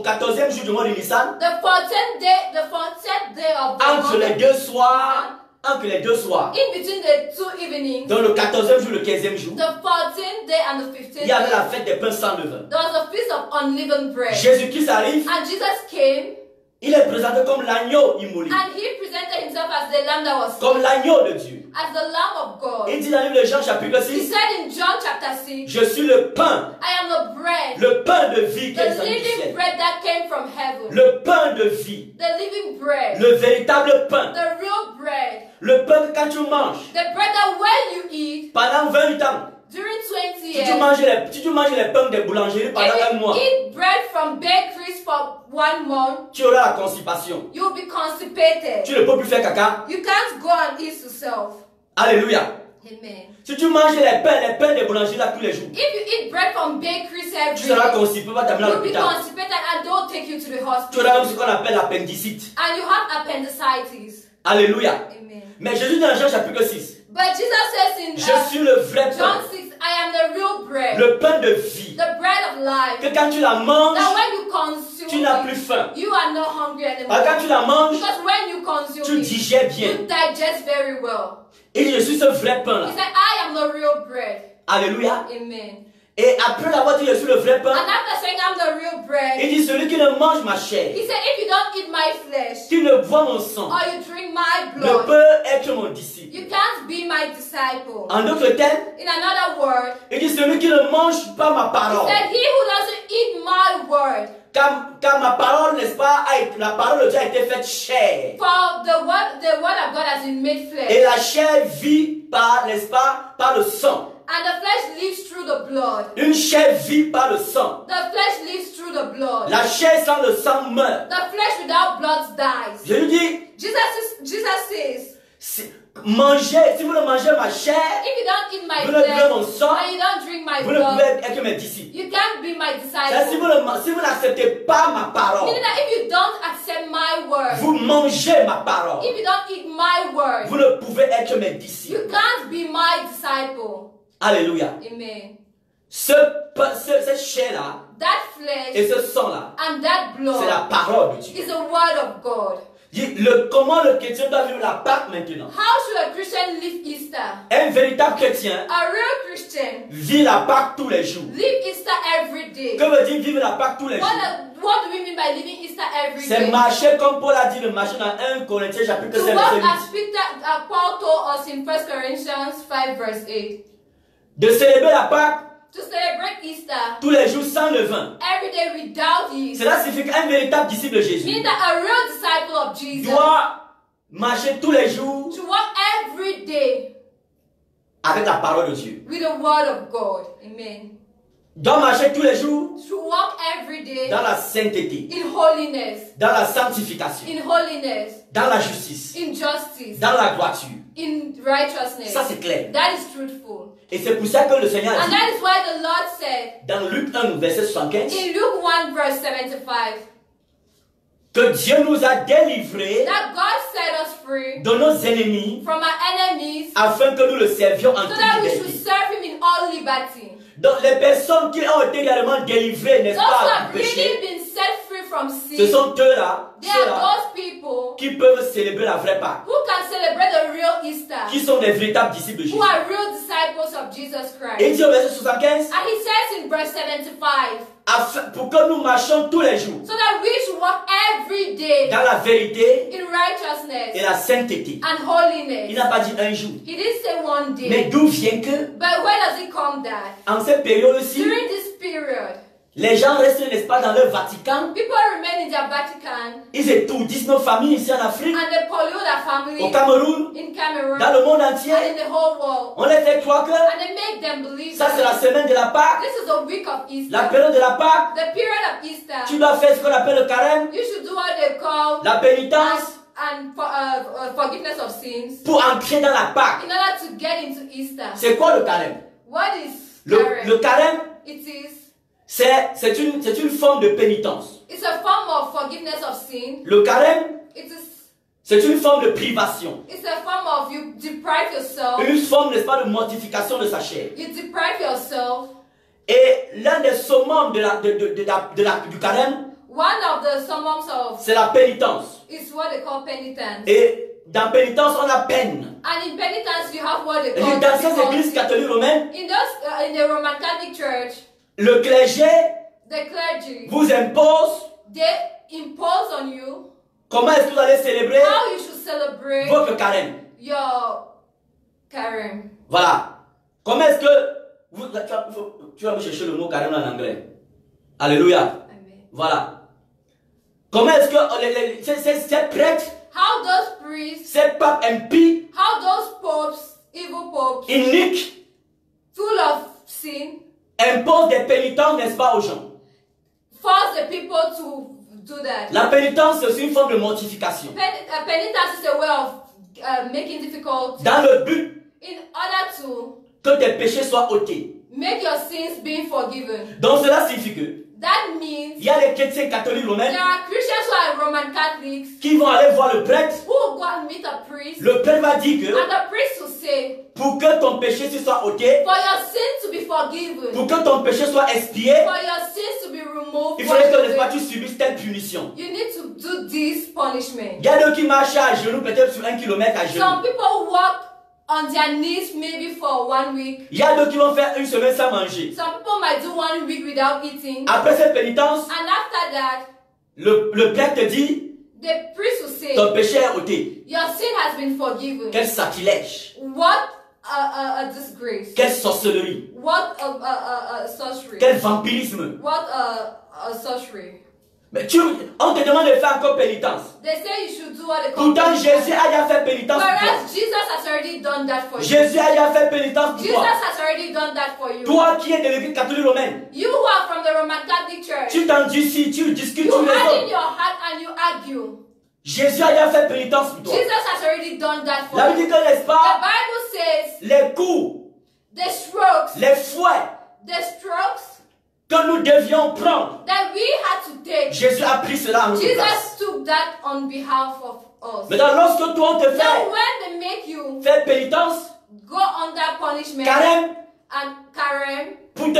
14e jour du mois de Nissan, The 14th day of the entre month les of deux Nisan. soirs, entre les deux soirs, In between the two evenings, dans le 14e jour, le 15e jour, the 14th day and the 15th il y avait day, la fête des pains sans levain. there was a feast of unleavened bread. Jésus-Christ arrive, And Jesus came il est présenté comme l'agneau immolé, and he presented himself as the lamb that was comme slain, l'agneau de Dieu. as the lamb of God. Il dit dans le livre de Jean chapitre He 6, said in John chapter 6, je suis le pain, I am the bread, le pain de vie qui est the descendu du living ciel. bread that came from heaven. Le pain de vie, The living bread, le véritable pain. the real bread, Le pain que quand tu manges, the bread that when you eat, pendant 20 ans, during 20 si years, tu manges les pains des boulangeries pendant un if mois, you eat bread from bakeries for 1 month, tu auras la constipation. you'll be constipated. Tu ne peux plus faire caca. You can't go and eat yourself. Alléluia. Amen. Si tu manges les pains des boulangeries là tous les jours, If you eat bread from bakeries tu every seras day, constipé, va t'amener à you'll be l'hôpital. constipated and they'll take you to the Tu hospital. auras même ce qu'on appelle l'appendicite. And you have appendicitis. Alléluia. Amen. Mais Jésus dans Jean chapitre 6, But Jesus says in je suis le vrai pain, John 6, I am the real bread, le pain de vie. the bread of life. Que quand tu la manges, That when you consume tu n'as it, plus faim. you are not hungry anymore. Quand tu la manges, Because when you consume tu it, digères bien. you digest very well. Et je suis ce vrai pain là. He said, I am the real bread. Alléluia. Amen. Et après l'avoir dit je suis le vrai pain, And after saying I'm the real bread, il dit celui qui ne mange ma chair, he said, if you don't eat my flesh qui ne boit mon sang, or you drink my ne blood, peut être mon disciple. you can't be my disciple. En d'autres termes, In another word, il dit celui qui ne mange pas ma he parole. said, he who doesn't eat my word, Car ma parole, n'est-ce pas, la parole de Dieu a été faite chair. for the word of God has been made flesh. Et la chair vit par, n'est-ce pas, par le sang. And the flesh lives through the blood. Une chair vit par le sang. The flesh lives through the blood. La chair sans le sang meurt. The flesh without blood dies. Je lui dis, Jesus says, si vous ne mangez ma chair, if you don't eat my vous ne buvez flesh mon sang, and you don't drink my vous ne pouvez blood, être mes disciples. you can't be my C'est-à-dire, disciple. si vous n'acceptez pas ma parole, Meaning that if you don't accept my word, vous mangez ma parole, if you don't eat my word, vous ne pouvez être mes disciples. you can't be my disciple. Alléluia. Amen. Cette chair-là That et flesh ce sang-là, and that c'est la blood parole de Dieu. is the word of God. Comment le chrétien doit vivre la Pâque maintenant? How should a Christian live Easter? Un véritable chrétien A real Christian vit la Pâque tous les jours. live Easter every day. Que veut dire vivre la Pâque tous les jours? What do we mean by living Easter every C'est day? marcher comme Paul a dit, le marcher dans 1 Corinthiens chapitre To 5 walk verset as 8. Peter, Paul told us in 1 Corinthians 5 verse 8. De célébrer la Pâque To celebrate Easter. tous les jours sans levain. Every day without yeast. Cela signifie qu'un véritable disciple de Jésus Means that a real disciple of Jesus doit marcher tous les jours to walk every day avec la parole de Dieu. with the word of God. Amen. Doit marcher tous les jours To walk every day dans la sainteté, in holiness, dans la sanctification, in holiness, dans la justice, in justice, dans la droiture. in righteousness. Ça c'est clair. That is truthful. Et c'est pour ça que le Seigneur a And dit that is why the Lord said dans Luc 1, verset 75, in Luke 1 verse 75 que Dieu nous a délivrés that God set us free de nos ennemis from our enemies afin que nous le servions en so toute that we should liberté. serve Him in all liberty. Donc les personnes qui ont été réellement délivrées, n'est-ce Those who pas, have du really péché, been set free from ce sin, sont eux-là, they are ceux-là those people qui peuvent célébrer la vraie Pâque, who can celebrate the real Easter, qui sont des véritables disciples de Jésus. who are real disciples of Jesus Et il Christ. dit au verset 75, And He says in verse 75, pour que nous marchions tous les jours so that we should walk every day dans la vérité in et righteousness la sainteté. and Il holiness. n'a pas dit un jour. He didn't say one Mais day. d'où vient que, But where does it come that? en cette période-ci, During this period, les gens restent, n'est-ce pas, dans leur Vatican. people remain in their Vatican Ils étourdissent nos familles ici en Afrique, and they pollute their au family Cameroun, in Cameroon dans le monde and entier. in the whole world. On les fait croire que And they make them believe ça c'est la that semaine de la Pâque, this is the week of Easter. la période de la Pâque. The period of Easter. Tu dois faire ce qu'on appelle le carême, You should do what they call la pénitence, and forgiveness of sins pour entrer dans la Pâque. in order to get into Easter. C'est quoi le carême? What is Le carême, It is. c'est une forme de pénitence. It's a form of forgiveness of sin. Le carême, It is. c'est une forme de privation. It's a form of you deprive yourself. Une forme, n'est-ce pas, de mortification de sa chair. You deprive yourself. Et l'un des summums du carême, One of the summums of c'est la pénitence. is what they call penitence. Et dans pénitence, on a peine. And in penitence, you have what they Et call dans ces églises difficulty. catholiques romaines, In the Roman Catholic Church, le clergé the clergy, vous impose they impose on you comment est-ce que vous allez célébrer how you should celebrate votre carême. your carême. Voilà. Comment est-ce que tu vas me chercher le mot carême en anglais. Alléluia. Amen. Voilà. Comment est-ce que ces prêtres, How those priests, ces papes impies, how those popes, evil popes, iniques, full of sin, imposent des pénitences, n'est-ce pas, aux gens. force the people to do that. La pénitence, c'est aussi une forme de mortification. Penitence is a way of making difficult Dans le but in order to que tes péchés soient ôtés. make your sins being forgiven. Donc cela signifie que That means il y a les chrétiens catholiques romains there are Christians who are Roman Catholics qui vont aller voir le prêtre. who will go and meet a priest, Le prêtre va dire que and the priest will say, pour que ton péché se soit ôté, for your sins to be forgiven, pour que ton péché soit expié, for your sins to be removed, il faudrait que, washed n'est-ce pas, away, tu subisses telle punition. you need to do this punishment. Il y a d'autres qui marchent à genoux, peut-être sur 1 kilomètre à genoux. Some people walk on their knees maybe for 1 week. Il y a d'autres qui vont faire une semaine sans manger. Some people might do 1 week without eating. Après cette pénitence, And after that, le prêtre te dit, the priest will say, ton péché est ôté. your sin has been forgiven. Quel sacrilège, What a disgrace. quelle sorcellerie, What a sorcery. quel vampirisme. What a sorcery. Mais on te demande de faire encore pénitence. They say you should do what they call Pourtant, penitence. Jésus a déjà fait pénitence pour toi. Whereas Jesus has already done that for you. Jésus a déjà fait pénitence pour Jesus toi. has already done that for you. Toi qui es de l'église catholique romaine, You who are from the Roman Catholic Church, tu t'endurcis, tu discutes, you tu harden raisonnes. your heart and you argue. Jésus a déjà fait pénitence pour toi. Jesus has already done that for La you. Bible dit que, n'est-ce The pas, Bible says les coups, the strokes, les fouets que nous devions prendre, that we had to take, Jésus a pris cela en notre place. Jesus took that on behalf of us. Maintenant, lorsque toi on te Now fait when they make you faire pénitence, go under punishment carême, and carême, pour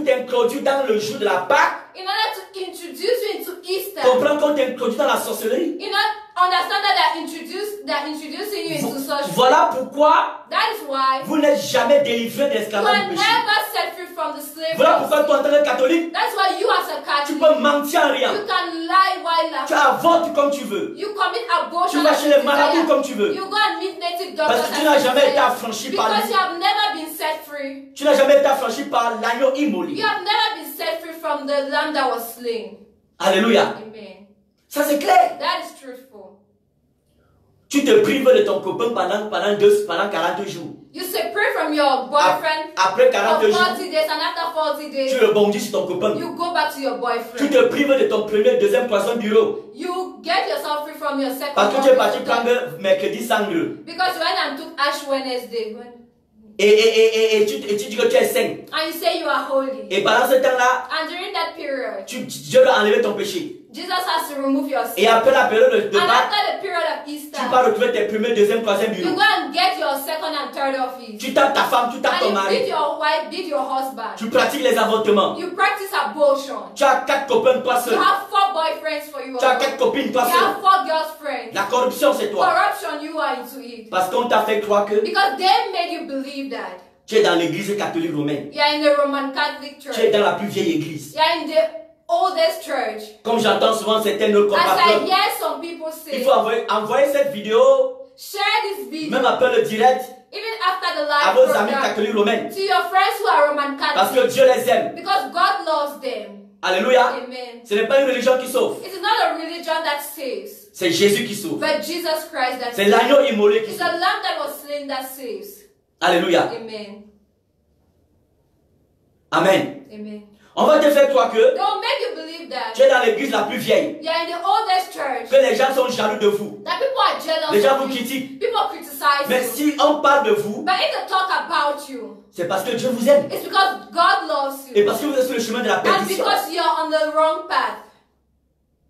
t'introduire dans le jour de la Pâque, in order to introduce you into Easter, comprends qu'on t'introduit dans la sorcellerie. you know, understand that they're introducing you into such. Voilà pourquoi That is why vous n'êtes jamais délivré de you l'esclavage are du péché. never set free from from the slavery. Voilà pourquoi toi en tant que catholique, That's why you as a tu Catholic, peux mentir en rien. you can lie while Tu laughing. avortes comme tu veux. You commit Tu abortion vas as chez you les marabouts desire. comme tu veux. You go and meet native Parce doctors que tu as n'as you jamais été desire. affranchi par Because lui. you have never been set free. Tu n'as jamais été affranchi par l'agneau immolé. You have never been set free from the lamb that was slain. Alléluia. Amen. Ça c'est clair. That is truthful. Tu te prives de ton copain pendant 40 jours. You separate from your boyfriend Après 40 for jours, 40 days, and after 40 days, tu rebondis sur ton copain. you go back to your Tu boyfriend. te prives de ton premier, deuxième, troisième bureau. You get yourself free from your second Parce que tu es parti boyfriend. prendre mercredi sangre. Because you went and took Ash Wednesday, Et tu dis que tu es saint. and you say you are holy. Et pendant ce temps-là, And during that period, Dieu doit enlever ton péché. Jesus has to remove your Et sin. après la période de And Pâques, after the period of Easter, tu vas retrouver tes premiers, deuxième, troisième you bureaux. go and get your second and third office. Tu tapes ta femme, tu tapes ton And you beat mari. your wife, beat your husband. Tu pratiques les avortements. You practice abortion. Tu as 4 copains, toi You seul. have 4 boyfriends for you. Tu as alone. 4 copines, toi You seul. have 4 girlfriends. La corruption, c'est toi. Corruption, you are into it. Parce qu'on t'a fait croire que Because they made you believe that. tu es dans l'église catholique romaine. You are in the Roman Catholic Tu es Church. dans la plus vieille église. You are in the oldest church. Comme j'entends souvent certains de nos As I compatriotes, hear some people il say, faut envoyer cette vidéo, share this video, même après le direct, even after the à live vos amis program, catholiques romains. to your friends who are Roman Parce que Catholic. Dieu les aime. Because God loves them. Alléluia. Amen. Ce n'est pas une religion qui sauve. It is not a religion that saves, C'est Jésus qui sauve. but Jesus Christ that C'est saves. l'agneau immolé qui It's sauve. the lamb that was slain that saves. Alléluia. Amen. Amen. Amen. On va te faire croire que They will make you believe that tu es dans l'église la plus vieille. you are in the oldest church, Que les gens sont jaloux de vous. that people are jealous Les gens vous of you. critiquent. People criticize Mais you. si on parle de vous, But if they talk about you, c'est parce que Dieu vous aime. it's because God loves Et you. parce que vous êtes sur le chemin de la And perdition. because you're on the wrong path.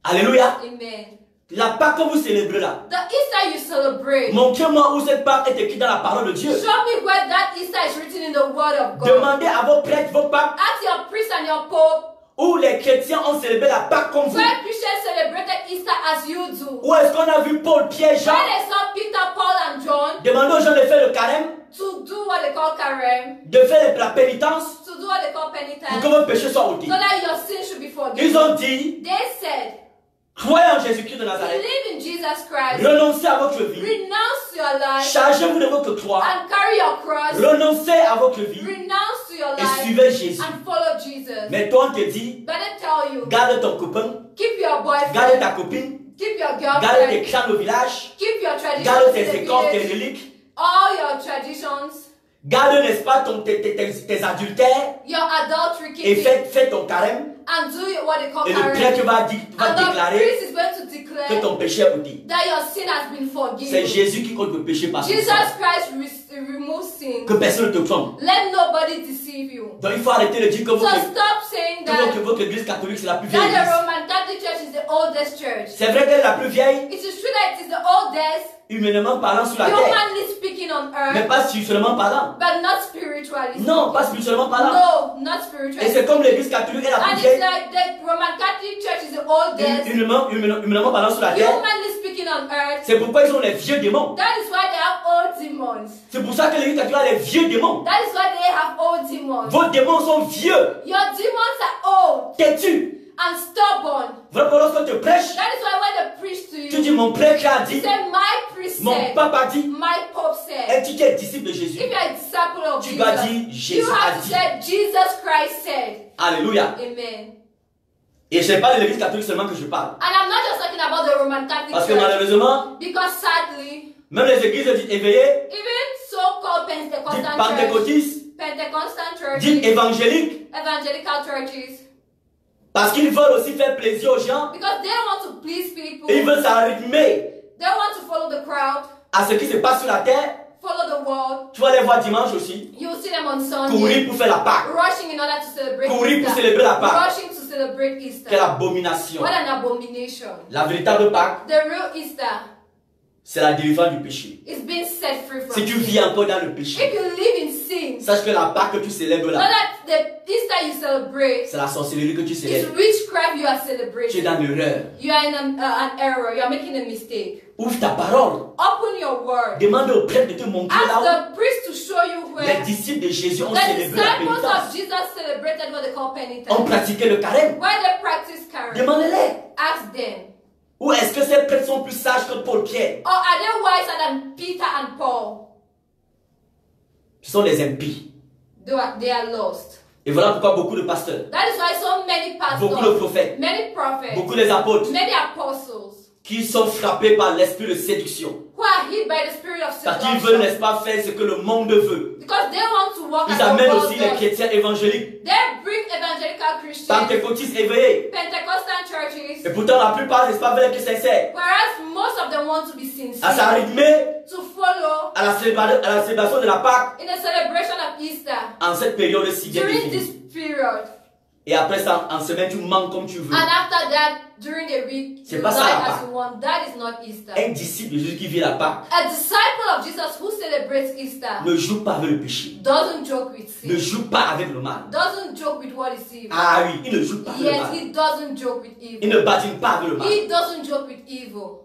Alléluia. Amen. La Pâque que vous célébrez là, The Easter you celebrate, montrez-moi où cette Pâque est écrite dans la parole de Dieu. show me where that Easter is written in the Word of God. Demandez à vos prêtres, vos papes, Ask your priest and your pope, où les chrétiens ont célébré la Pâque comme vous. where Christians celebrated Easter as you do. Où est-ce qu'on a vu Paul, Pierre, Jean? Where they saw Peter, Paul, and John Demandez aux gens de faire le carême, to do what they call carême, de faire la pénitence to do what they call pour penitence, que vos péchés soient ôtés. so that your sin should be Ils forgiven. ont dit, They said, croyez en Jésus-Christ de Nazareth, believe in Jesus Christ, renoncez à votre vie, renounce your life, chargez-vous de votre croix, and carry your cross, renoncez à votre vie renounce to your et life, suivez Jésus. and follow Jesus. Mais toi, on te dit, But I tell you, garde ton copain, keep your garde boyfriend, ta copine, keep your garde tes girlfriend, crânes au village, keep your traditions garde in tes the écorces, tes village, reliques, all your traditions, garde, n'est-ce pas, tes adultères your adultery, et keep it, fais ton carême. and do what they call Et le carême. prêtre va And the déclarer priest is going to que declare ton péché est ôté. that your sin has been C'est forgiven. Jésus qui compte le péché par son Jesus sang. Christ removes sin. Que personne ne te trompe. Let nobody deceive you. Donc il faut arrêter de dire que So votre, stop saying que that, votre église catholique c'est la plus vieille that the église. Roman Catholic Church is the oldest church. C'est vrai qu'elle est la plus vieille, It is true that it is the oldest, humainement parlant sur la terre. humanly speaking on Mais earth, pas spirituellement parlant. but not spiritually. Non, pas spirituellement parlant. No, not Et spiritually. c'est comme l'église catholique est la And plus it's vieille, like the Roman Catholic Church is the oldest, humainement parlant sur la terre. humanly speaking on earth. C'est pourquoi ils ont les vieux démons. That is why they have old demons. C'est pour ça que l'église catholique a les vieux démons. That is why they have old demons. Vos démons sont vieux, Your demons are old têtus. and stubborn. Voilà pourquoi lorsqu'on te prêche, That is why when they preach to tu you, dis mon prêtre a you dit, say, my priest mon said, papa dit, my pope said. et tu es disciple de Jésus. If you are a disciple of Tu dois dire, Jesus, Jésus you a have to dit. say, Jesus Christ said. Alléluia. Amen. Et ce n'est pas de l'église catholique seulement que je parle. And I'm not just talking about the Roman Catholic Parce que Church, malheureusement, because sadly, même les églises dites éveillées, even so-called dites Pentecostal churches, pentecôtistes, Pentecostal dites churches, évangéliques, evangelical churches, parce qu'ils veulent aussi faire plaisir aux gens, because they want to please people, et ils veulent s'arrimer they want to follow the crowd, à ce qui se passe sur la terre. follow the world. Tu vas les voir dimanche aussi, You will see them on Sunday, courir pour faire la Pâque, rushing in order to celebrate courir pour Easter, célébrer la Pâque. rushing to celebrate Easter. Quelle abomination. What an abomination. La véritable Pâque, The real Easter c'est la délivrance du péché. is being set free from Si tu sin. vis encore dans le péché, If you live in sin, sache que la Pâque que tu célèbres know là, that the Easter you celebrate c'est la sorcellerie que tu is célèbres. witchcraft you are Tu es celebrating. dans l'erreur. You are in an error. You are making a mistake. Ouvre ta parole. Open your word. Demande au prêtre de te montrer là Ask the priest to show you où les where disciples de Jésus ont the célébré la disciples pénitence. of Jesus call ont penitence? pratiqué le carême? Why they practice carry? Demandez-les. Ask them. Ou est-ce que ces prêtres sont plus sages que Paul Pierre? Or are they wiser than Peter and Paul? Ce sont les impies. They are lost. Et voilà pourquoi beaucoup de pasteurs, That is why so many beaucoup de pastors, prophètes, many prophets, beaucoup des apôtres many apostles qui sont frappés par l'esprit de séduction. who are hit by the spirit of Parce qu'ils veulent, seduction. n'est-ce pas, faire ce que le monde veut. Because they want to walk Ils as the amènent world aussi les does. chrétiens évangéliques, They bring evangelical Christians, pentecôtistes éveillés. Pentecostal churches, Et pourtant, la plupart, n'est-ce pas, veulent être sincères. whereas most of them want to be À sincere, s'arrimer to follow à la célébration de la Pâque in the celebration of Easter en cette période si bien during définie. this period. Et après ça, en semaine, tu manques comme tu veux. And after that, during the week, C'est you pas lie ça, la as Pâque. you want. That is not Easter. Un disciple de Jésus qui vit la Pâque A disciple of Jesus who celebrates Easter ne joue pas avec le péché. doesn't joke with Ne sin, joue pas avec le mal. doesn't joke with what is evil. Ah oui, il ne joue pas avec le Yet mal. he doesn't joke with Il evil. ne badine pas avec le mal. He doesn't joke with evil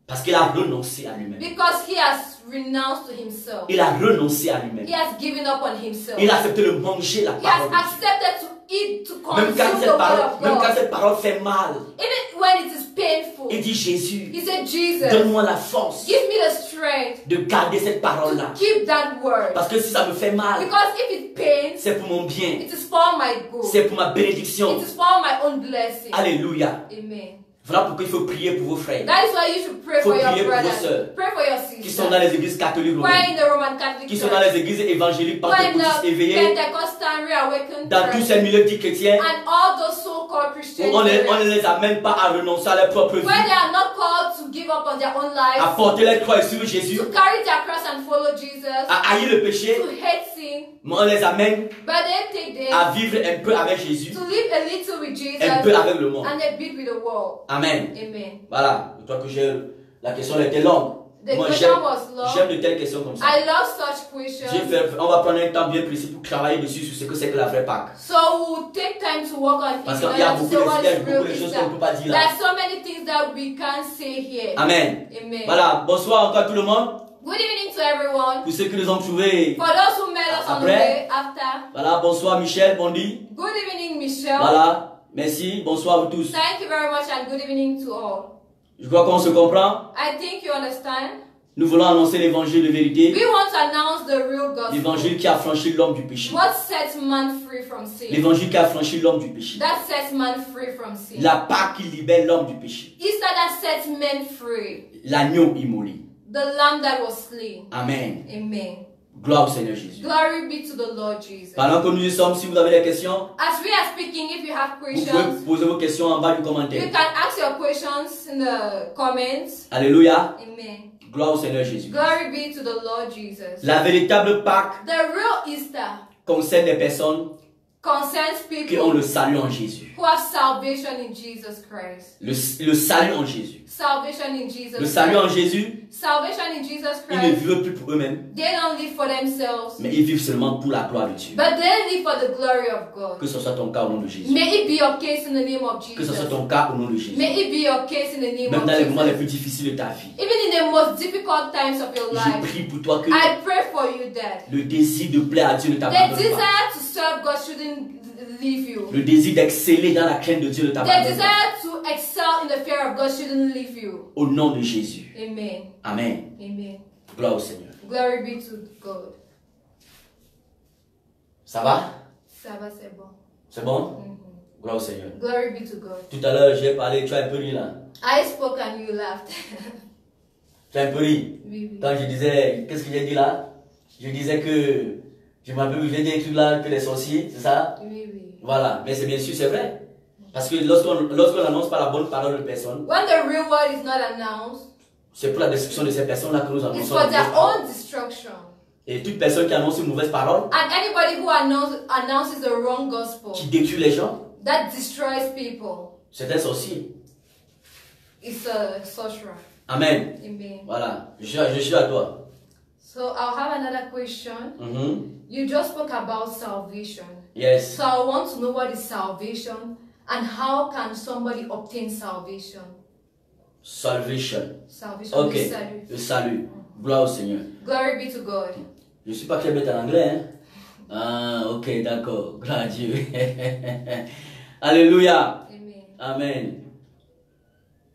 Parce qu'il a renoncé à lui-même. because he has renounced to himself. Il a renoncé à lui-même. He has given up on himself. Il a accepté de manger la He has parole de Dieu. accepted to eat, to Même consume quand, the cette word parole, of même quand God. cette parole fait mal, Even when it is painful, il dit Jésus, he said, Jesus, donne-moi la force give me the strength de garder cette to parole-là. keep that word. Parce que si ça me fait mal, Because if it pains, c'est pour mon bien. it is for my good. C'est pour ma bénédiction. It is for my own blessing. Alléluia. Amen. Voilà pourquoi il faut prier pour vos frères That is why you should pray Faut for your prier pour vos brothers. sœurs Pray for your qui sont dans sisters. les églises catholiques Who are romaines, in the Roman Catholic qui sont Church. dans les églises évangéliques Who are in pentecôtistes the éveillées, Pentecostal reawakened dans tous church. ces milieux dits chrétiens, And all those so-called où Christians on ne les amène pas à renoncer à leur propre vie, where they are not called to give up on their own à lives, porter leur croix sur Jésus, to carry their cross and follow Jesus, à haïr le péché, to hate sin, mais on les amène but they take them à vivre un peu avec Jésus, to live a little with Jesus un peu avec le monde. and a bit with the world. Amen. Amen. Voilà, je crois que la question était longue. The Moi, question was long. j'aime de telles questions comme ça. I love such questions. On va prendre un temps bien précis pour travailler dessus sur ce que c'est que la vraie Pâque. So we'll take time to work on it. Parce in qu'il y a order to beaucoup say what is real de choses Easter. qu'on ne peut pas dire There là. are so many things that we can't say here. Amen. Amen. Voilà, bonsoir encore tout le monde. Good evening to everyone. Pour ceux qui nous ont trouvés. For those who met us on the Après. way after. Voilà, bonsoir Michel, Bondi. Good evening, Michelle. Voilà, merci, bonsoir à vous tous. Thank you very much and good evening to all. Je crois qu'on se comprend. I think you understand. Nous voulons annoncer l'évangile de vérité. We want to announce the real gospel. L'évangile qui a franchi l'homme du péché. What sets man free from sin? L'évangile qui a franchi l'homme du péché. That sets man free from sin. La Pâque qui libère l'homme du péché. Easter that sets men free. L'agneau immolé. The lamb that was slain. Amen. Amen. Gloire au Seigneur Jésus. Glory be to the Lord Jesus. Pendant que nous y sommes, si vous avez des questions, As we are speaking, if you have vous questions, pouvez poser vos questions en bas du you commentaire. can ask your questions in the comments. Alléluia. Amen. Gloire au Seigneur Jésus. Glory be to the Lord Jesus. La véritable Pâque The real Easter concerne des personnes concerns qui ont people le salut en Jésus. who have salvation in Jesus Christ. Le salut en Jésus. Salvation in Jesus Le salut en Christ. Jésus, Salvation in Jesus ils ne Christ. vivent plus pour eux-mêmes, They don't live for themselves, mais ils vivent seulement pour la gloire de Dieu. but they live for the glory of God. Que ce soit ton cas au nom de Jésus. May it be your case in the name of Que ce soit Jesus. ton cas au nom de Jésus. May it be your case in the name Même of dans les moments les Jesus. plus difficiles de ta vie. Even in the most difficult times of your Je life, prie pour toi que I pray for you that le désir de plaire à Dieu ne the t'abandonne pas. desire to serve God shouldn't leave you. Le désir d'exceller dans la crainte de Dieu ne The t'abandonne pas. desire to excel in the fear of God shouldn't leave you. Au nom de Jésus. Amen. Amen. Amen. Gloire au Seigneur. Glory be to God. Ça va? Ça va, c'est bon. C'est bon? Mhm. Gloire au Seigneur. Glory be to God. Tout à l'heure, j'ai parlé, tu as un peu ri là. I spoke and you laughed. Tu as un peu ri. Oui, oui. Quand je disais, qu'est-ce que j'ai dit là? Je disais que, je m'appelle, j'ai dit un truc là, que les sorciers, c'est ça? Oui, oui. Voilà, mais c'est bien sûr, c'est vrai. Parce que lorsqu'on n'annonce pas la bonne parole de personne, When the real word is not announced, c'est pour la destruction de ces personnes-là que nous it's annonçons for la mauvaise their parole. own destruction. Et toute personne qui annonce une mauvaise parole, And anybody who announces the wrong gospel, qui détruit les gens, that destroys people, c'est un sorcier. is a sorcerer. Amen. Amen. Voilà, je suis à toi. So I'll have another question. Mhm. You just spoke about salvation. Yes. So I want to know what is salvation and how can somebody obtain salvation? Salvation. Salvation. Ok, le salut. le salut. Gloire au Seigneur. Glory be to God. Je ne suis pas très bête en anglais, hein. Ah, ok, d'accord. Gloire à Dieu. Alléluia. Amen. Amen.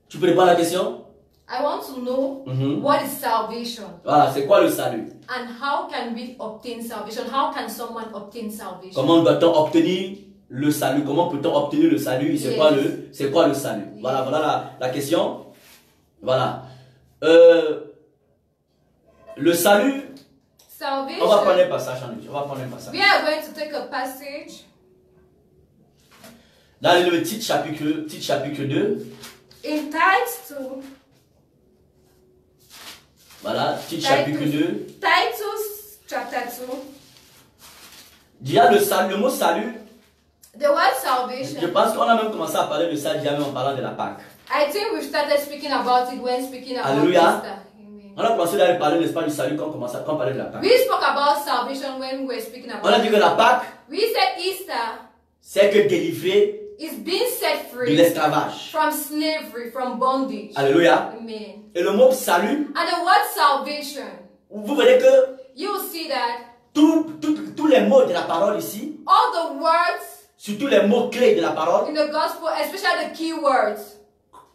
Tu peux répondre à la question? I want to know what is salvation Voilà, c'est quoi le salut? and how can we obtain salvation? How can someone obtain salvation? Comment doit-on obtenir le salut? Comment peut-on obtenir le salut? Et c'est quoi le salut? Yes. Voilà, voilà la question. Voilà. Le salut, Salvation. on va prendre un passage en Dieu. On va prendre un passage. We are going to take a passage Dans le Tite chapitre 2. in Titus 2. Voilà, Tite chapitre 2. Titus chapter 2. Déjà le mot salut, The word je salvation. pense qu'on a même commencé à parler de ça déjà même en parlant de la Pâque. I think we started speaking about it when speaking about Hallelujah. Easter. Amen. On a commencé à parler, n'est-ce pas, du salut quand on parlait de la Pâque. We spoke about salvation when we were speaking On a about dit que la Pâque, We said Easter c'est que délivrer is being set de free l'esclavage. from slavery, from bondage. Alléluia. Amen. Et le mot salut, And the word salvation, vous verrez que you will see that tous les mots de la parole ici, all the words surtout les mots clés de la parole, in the gospel, especially the key words,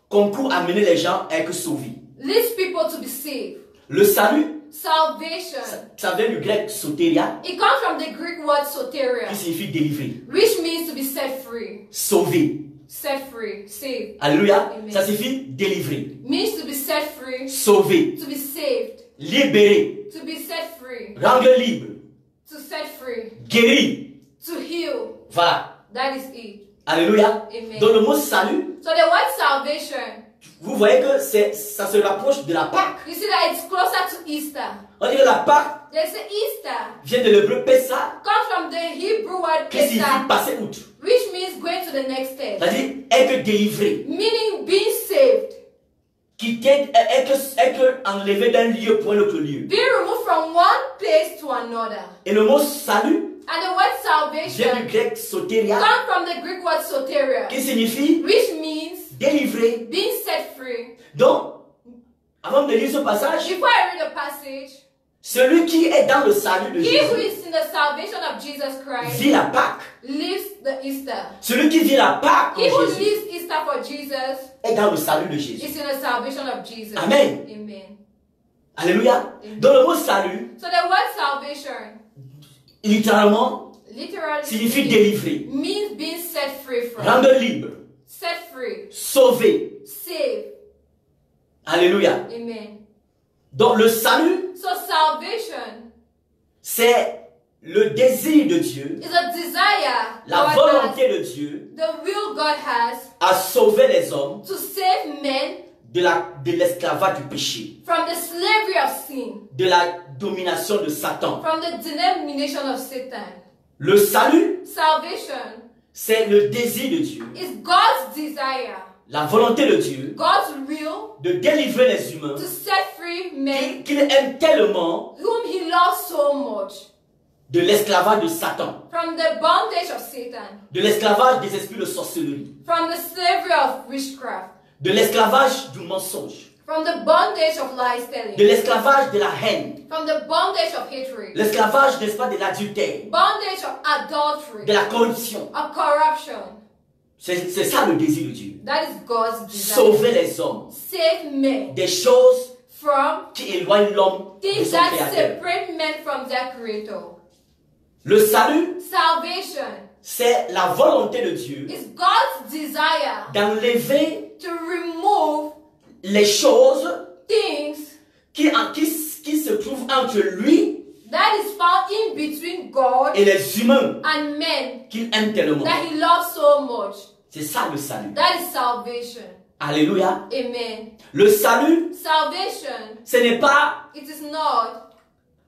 concourent à mener les gens à être sauvés. leads people to be saved. Le salut, Salvation. ça vient du grec soteria, It comes from the Greek word soteria, qui signifie délivrer, which means to be set free. sauver. Set free, saved. Alléluia. Amen. Ça signifie délivrer, Means to be set free, sauver, to be saved, libérer, to be set free, rendre libre, to set free, guérir. to heal. Voilà. That is it. Alléluia. Amen. Donc le mot salut, So the word salvation, vous voyez que ça se rapproche de la Pâque. you see that it's closer to Easter. On dit que la Pâque They say Easter vient de l'hébreu Pessa, comes from the Hebrew word qui signifie Pesach, passer outre. which means going to the next step, C'est-à-dire être délivré, meaning being saved, être enlevé d'un lieu pour un autre lieu. being removed from one place to another. Et le mot salut And the word vient du salvation grec soteria, comes from the Greek word soteria, qui signifie which means délivré. being set free. Donc, avant de lire ce passage, Before I read the passage, celui qui est dans le salut de he who Jésus is in the salvation of Jesus Christ vit la Pâque. lives the Easter. Celui qui vit la Pâque He en who Jésus lives Easter for Jesus est dans le salut de Jésus. is in the salvation of Jesus. Amen. Amen. Alléluia. Donc le mot salut, So the word salvation littéralement, literally signifie speaking, délivrer, means being set free from, rendre libre, set free, sauver. saved. Alléluia. Amen. Donc le salut, So salvation c'est le désir de Dieu, is a desire la God volonté has, de Dieu the will God has à sauver les hommes to save men de l'esclavage du péché, from the slavery of sin, de la domination de Satan. from the denomination of Satan. Le salut, Salvation c'est le désir de Dieu, is God's desire, la volonté de Dieu God's will de délivrer les humains to set free men qu'il aime tellement whom he loves so much de l'esclavage de Satan, from the bondage of Satan, de l'esclavage des esprits de sorcellerie, from the slavery of witchcraft, de l'esclavage du mensonge, from the bondage of lies de telling, l'esclavage de la haine, from the bondage of hatred, l'esclavage, n'est-ce pas, de l'adultère, bondage of adultery, de la corruption. of corruption. C'est ça le désir de Dieu. That is God's desire. Sauver les hommes Save men des choses from qui éloignent l'homme de things son that créateur. separate men from their creator. Le salut, Salvation c'est la volonté de Dieu is God's desire d'enlever to remove les choses things qui se trouvent entre lui that is found in between God et les humains and men qu'il aime tellement. that he loves so much. C'est ça le salut. That is salvation. Alléluia. Amen. Le salut, Salvation, ce n'est pas it is not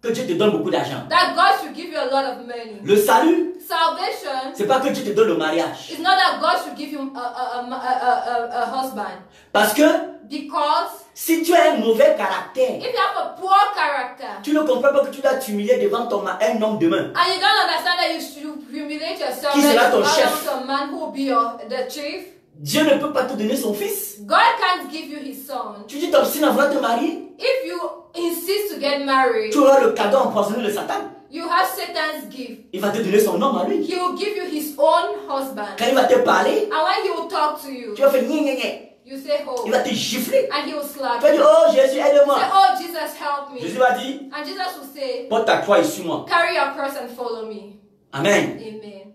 que Dieu te donne beaucoup d'argent. that God should give you a lot of money. Le salut, Salvation c'est pas que Dieu te donne le mariage. is not that God should give you a husband. Parce que Because si tu as un mauvais caractère, if you have a poor character tu ne comprends pas que tu dois t'humilier devant un homme demain. and you don't understand that you should humiliate yourself, Qui sera ton bow down chef? to a man who will be the chief. Dieu ne peut pas te donner son fils. God can't give you his son. Tu t'obstines à vouloir te marier, If you insist to get married, tu auras le cadeau empoisonné de Satan. You have Satan's gift. Il va te donner son homme à lui. He will give you his own husband. Quand il va te parler, And when he will talk to you, tu vas faire gna gna gna. you say, oh. Il va te gifler. And he will slap Tu vas you. dire, oh Jésus, Say, aide-moi. oh, Jesus, help me. Jésus va dire, And Jesus will say, porte ta croix et suis-moi. carry your cross and follow me. Amen. Amen.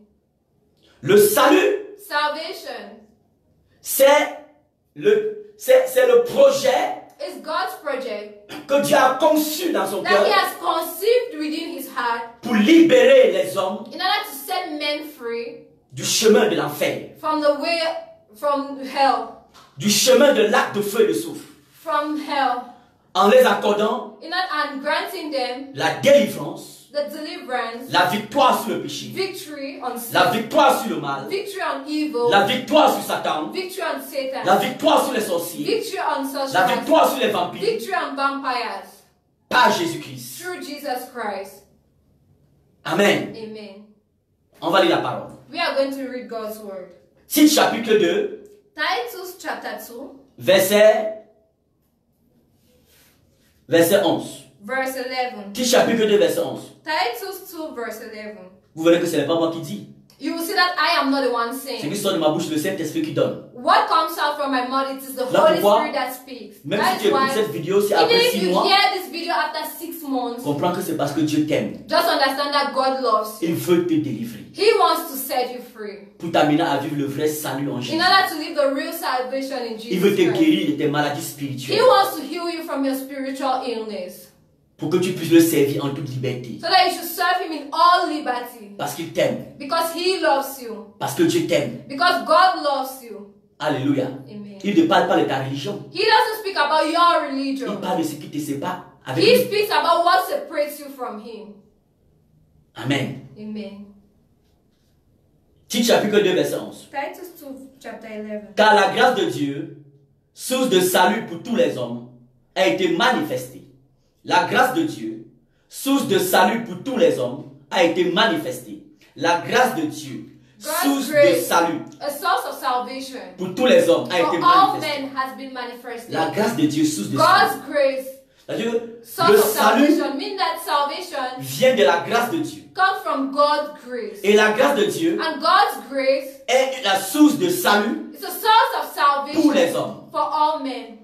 Le salut, Salvation c'est le projet is God's project que Dieu a conçu dans son that he cœur has conceived within his heart pour libérer les hommes in order to set men free du chemin de l'enfer, from the way, from hell, du chemin de lac de feu et de soufre, from hell, en les accordant and granting them la délivrance, the deliverance, la victoire sur le péché, victory on sin, la victoire sur le mal, victory on evil, la victoire sur Satan, victory on Satan, la victoire sur les sorciers, victory on la sorcerers, victoire sur les vampires, victory on vampires, par Jésus-Christ. through Jesus Christ. Amen. Amen. On va lire la parole. We are going to read God's word. Tite chapitre 2, Titus chapter 2, verset 11. verse 11. Tite chapitre 2, verset 11. Titus 2, verse 11. Vous verrez que ce n'est pas moi qui dis. You will see that I am not the one Ce saying. qui sort de ma bouche, le Saint-Esprit qui donne. What comes out from my mouth, it is the Là, Holy pourquoi? Spirit that speaks. Même That si tu is écoutes why, cette vidéo, c'est even après if 6 you mois, hear this video after 6 months, comprends que c'est parce que Dieu t'aime. just understand that God loves you. Il veut te délivrer. He wants to set you free. Pour t'amener à vivre le vrai salut en In Jésus. order to live the real salvation in Il veut Jesus te Christ. guérir de tes maladies He spirituelles. wants to heal you from your spiritual illness. Pour que tu puisses le servir en toute liberté. So that you should serve Him in all liberty. Parce qu'il t'aime. Because He loves you. Parce que Dieu t'aime. Because God loves you. Alléluia. Amen. Il ne parle pas de ta religion. He doesn't speak about your Il religion. parle de ce qui te sépare avec He lui. speaks about what separates you from Him. Amen. Amen. Tite chapitre 2, verset 11. Titus 2, chapter 11. Car la grâce de Dieu, source de salut pour tous les hommes, a été manifestée. La grâce de Dieu, source de salut pour tous les hommes, a été manifestée. La grâce de Dieu, source de salut A source of salvation pour tous les hommes, a for été all manifestée. men has been manifested. La grâce de Dieu, source de salut. God's grace, C'est-à-dire, source le of salut salvation, mean that salvation vient de la grâce de Dieu. comes from God's grace. Et la grâce de Dieu And God's grace est la source de salut is a source of salvation pour les hommes. for all men.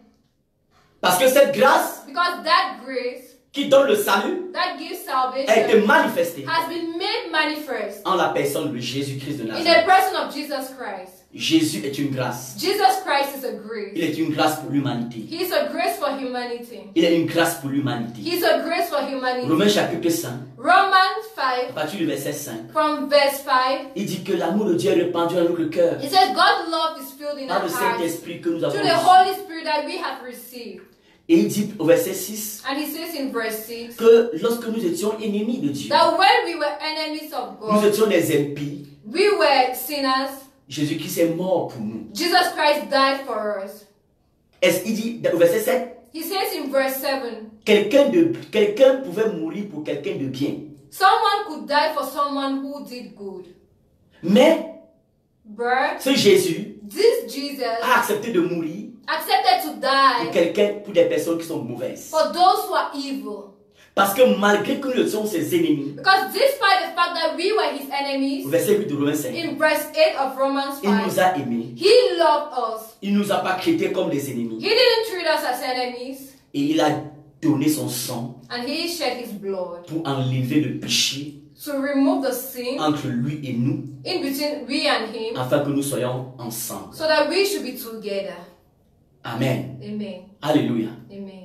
Parce que cette grâce Because that grace qui donne le salut that gives a été salvation manifestée has been made manifest en la personne de Jésus-Christ de in the Nazareth. person of Jesus Christ. Jésus est une grâce. Jesus Christ is a grace. Il est une grâce pour l'humanité. He is a grace for humanity. Il est une grâce pour l'humanité. He is a grace for humanity. Romains chapitre 5, Romans à 5, partir du verset 5, from verse 5, il dit que l'amour de Dieu est répandu dans notre cœur it says God's love is filled in par our le hearts Saint-Esprit que nous avons through the reçu. Holy Spirit that we have received. Et il dit au verset 6 And he says in verse 6 que lorsque nous étions ennemis de Dieu, that when we were enemies of nous God, étions des impies, we were sinners. Jésus-Christ est mort pour nous. Jesus Christ died for us. Il dit au verset 7, He says in verse 7, quelqu'un pouvait mourir pour quelqu'un de bien. someone could die for someone who did good. Mais But ce Jésus this Jesus a accepté de mourir accepted to pour die pour des personnes qui sont mauvaises. for those who are evil. Parce que malgré que nous étions ses ennemis, Because despite the fact that we were his enemies, au verset 8 de Romains 5, in verse 8 of Romans il nous 5, a aimés. he loved us. Il ne nous a pas traités comme des ennemis. He didn't treat us as enemies, Et il a donné son sang and he shed his blood pour enlever le péché to remove the sin entre lui et nous, in between we and him, afin que nous soyons ensemble. so that we should be together. Amen. Amen. Alléluia. Amen.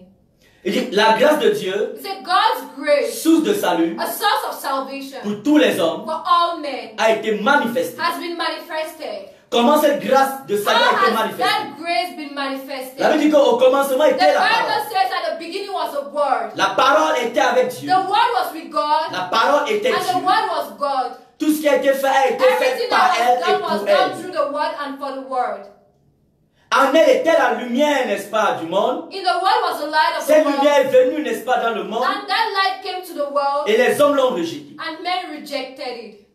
Il dit, la grâce de Dieu, He said God's grace, source de salut a source of salvation pour tous les hommes, for all men, a été manifestée. has been manifested. Comment cette grâce de salut a How été has manifestée? that grace been La manifested? Bible dit qu'au commencement The était la parole. Bible says at the beginning was the Word. La parole était avec Dieu. The Word was with God, La parole était and the Dieu. Word was God. Tout ce qui a été fait a été fait Everything par that elle was et done was pour done elle. through the Word and for the Word. En elle était la lumière, n'est-ce pas, du monde. In the Word was the light of Cette the world, lumière est venue, n'est-ce pas, dans le monde. and that light came to the world, Et les hommes l'ont rejetée. and men rejected it.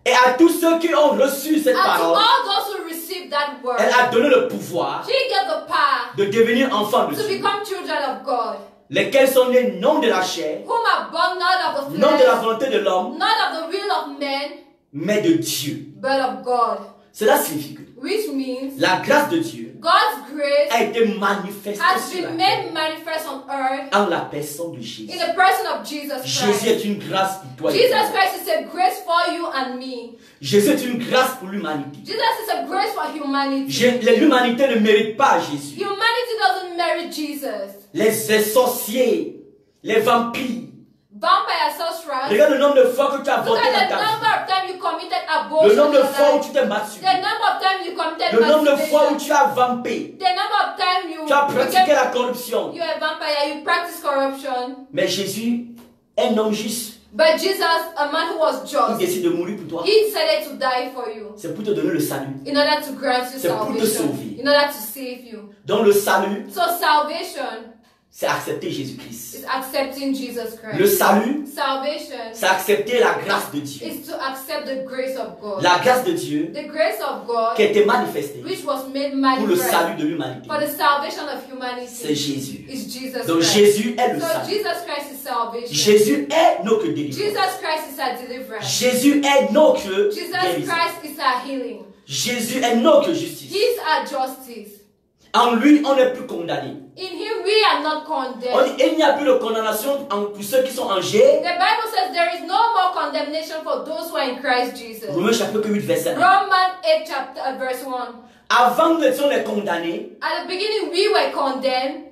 Et à tous ceux qui ont reçu cette And to parole, all those who received that word, elle a donné le pouvoir she gave the power de devenir enfants de to Dieu. become children of God, Lesquels sont nés non de la chair, whom are are born not of the non de la flesh, volonté de l'homme, not of the will of men, mais de Dieu. but of God. Cela signifie que Which means la grâce de Dieu God's grace a été manifestée has sur la been terre made manifest on earth en la personne de Jésus. in the person of Jesus Jésus Christ. est une grâce pour toi. et Jesus pour moi. Christ is a grace for you and me. Jésus est une grâce pour l'humanité. Jesus is a grace for humanity. L'humanité ne mérite pas Jésus. Humanity doesn't merit Jesus. Les sorciers, les vampires. Vampire sorcerers. Regarde le nombre de fois que tu as Look voté dans at the ta vie. number of times you committed Le abortion. nombre de in your fois où life. tu t'es battu. The number of times you committed Le nombre de fois où masturbation. tu as vampé. The number of times you Tu as pratiqué became, la corruption. you're a vampire, you practice corruption. Mais Jésus, un homme juste, But Jesus, a man who was il just, décide de mourir pour toi. he decided to die for you C'est pour te donner le salut. in order to grant you C'est pour te salvation, sauver. in order to save you. Donc le salut, So salvation c'est accepter Jésus-Christ. is accepting Jesus Christ. Le salut, Salvation c'est accepter la grâce de Dieu. is to accept the grace of God. La grâce de Dieu The grace of God qui a été manifestée which was made pour le manifest salut de l'humanité. for the salvation of C'est humanity Jésus. is Jesus Donc Christ. Jésus est le So salut. Jesus Christ is salvation. Jésus est notre délivrance. Jesus Christ is our deliverance. Jésus est notre Jesus guérison. Christ is our healing. Jésus est notre justice. He is our justice. En lui, on n'est plus condamné. In him we are not condemned. Il n'y a plus de condamnation pour ceux qui sont en G. The Bible says there is no more condemnation for those who are in Christ Jesus. Romains chapitre 8, verset 1. Romans 8 chapter verse 1. Avant nous étions les condamnés, At the beginning we were condemned,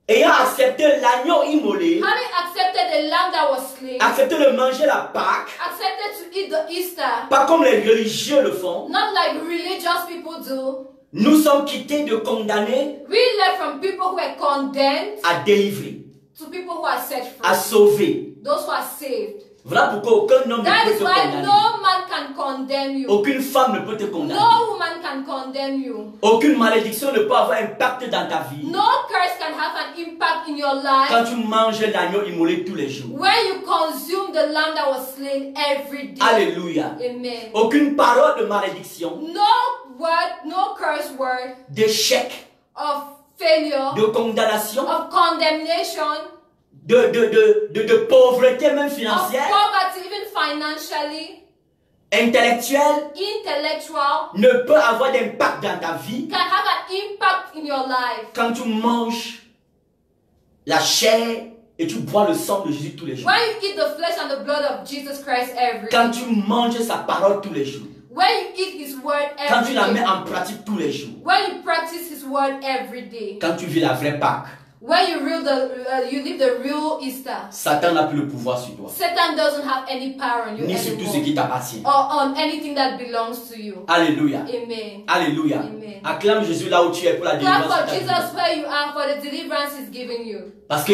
ayant accepté l'agneau immolé, having accepted the lamb that was slain, accepté de manger la Pâque, accepted to eat the Easter, pas comme les religieux le font. not like religious people do. Nous sommes quittés de condamnés We left from people who were condemned à délivrer, to people who are set à free, sauver. those who are saved. Voilà pourquoi aucun homme ne That peut is te why condamner. no man can condemn you. Aucune femme ne peut te condamner. No woman can condemn you. Aucune malédiction ne peut avoir impact dans ta vie No curse can have an impact in your quand life tu manges l'agneau immolé tous les jours. when you consume the lamb that was slain every day. Alléluia. Amen. Aucune parole de malédiction, No word, no curse word d'échec, of failure, de condamnation, of condemnation, de pauvreté même of financière, poverty, even financially, intellectuelle, intellectual, ne peut avoir d'impact dans ta vie can have an impact in your life quand tu manges la chair et tu bois le sang de Jésus tous les jours. when you eat the flesh and the blood of Jesus Christ every Quand day, tu manges sa parole tous les jours. when you eat His word Quand every tu la mets day, en pratique tous les jours. when you practice His word every day, Quand tu vis la vraie Pâque. when you live the real Easter, Satan n'a plus le pouvoir sur toi. Satan doesn't have any power on you Ni sur tout ce anymore, qui t'appartient. or on anything that belongs to you. Alléluia. Amen. Alléluia. Amen. Acclame Jésus là où tu es pour la Clap délivrance. for de ta vie. Jesus where you are for the deliverance He's giving you. Parce que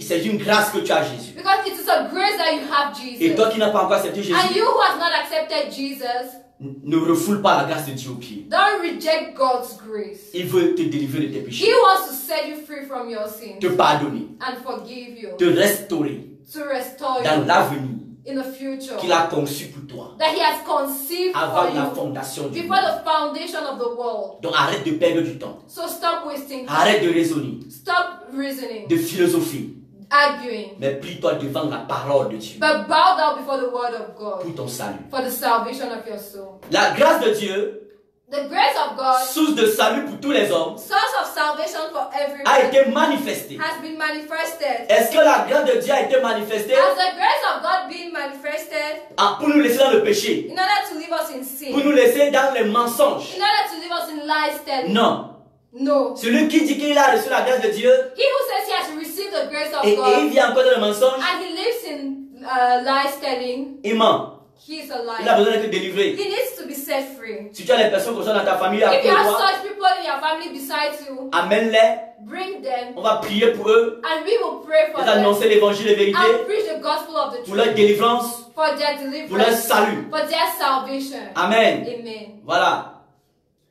c'est une grâce que tu as Jésus. Because it is a grace that you have Et Jesus. toi qui n'as pas encore accepté Jésus, And you who has not accepted Jesus, ne refoule pas la grâce de Dieu au pied. don't reject God's grace. Il veut te délivrer de tes He péchés, wants to set you free from your sins te pardonner, and forgive you, te restaurer to restore dans you l'avenir in the future qu'il a conçu pour toi that He has conceived avant for la you fondation du before monde. the foundation of the world. Donc arrête de perdre du temps. So stop wasting time. Arrête de raisonner, Stop reasoning, de philosopher. arguing, Mais plie-toi devant la parole de Dieu but bow down before the word of God pour ton salut. for the salvation of your soul. La grâce de Dieu, The grace of God, source de salut pour tous les hommes, source of salvation for a everyone, été manifestée. has been manifested. Est-ce que la grâce de Dieu a été manifestée Has the grace of God been manifested pour nous laisser dans le péché, in order to leave us in sin? pour nous laisser dans les mensonges? In order to leave us in lies telling? Non. No. Celui qui dit qu'il a reçu la grâce de Dieu He who says he has received the grace of et il God vit encore dans le mensonge, and he lives in lies telling, il ment. he is a Il a liar. besoin d'être délivré. He needs to be set free. Si tu as des personnes comme ça dans ta famille, à If you côté de have toi, such people in your family besides you, amène-les. bring them On va prier pour eux, and we will pray for les them annoncer l'évangile et la vérité, and preach the gospel of the pour leur truth délivrance, for their pour leur deliverance, salut. for their salvation. Amen. Amen. Voilà.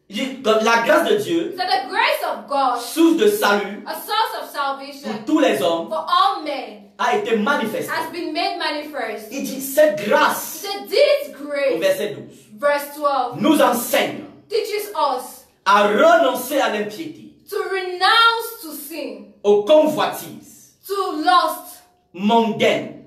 Il dit, comme la grâce de Dieu, So the grace of God, source de salut a source of pour salvation tous les hommes, for all men, a été manifestée. has been made manifest. Il dit, cette He grâce, said, this au grace, verset 12, verse 12, nous enseigne teaches us à renoncer à l'impiété, to renounce to sin, aux convoitises to lust, mondaines,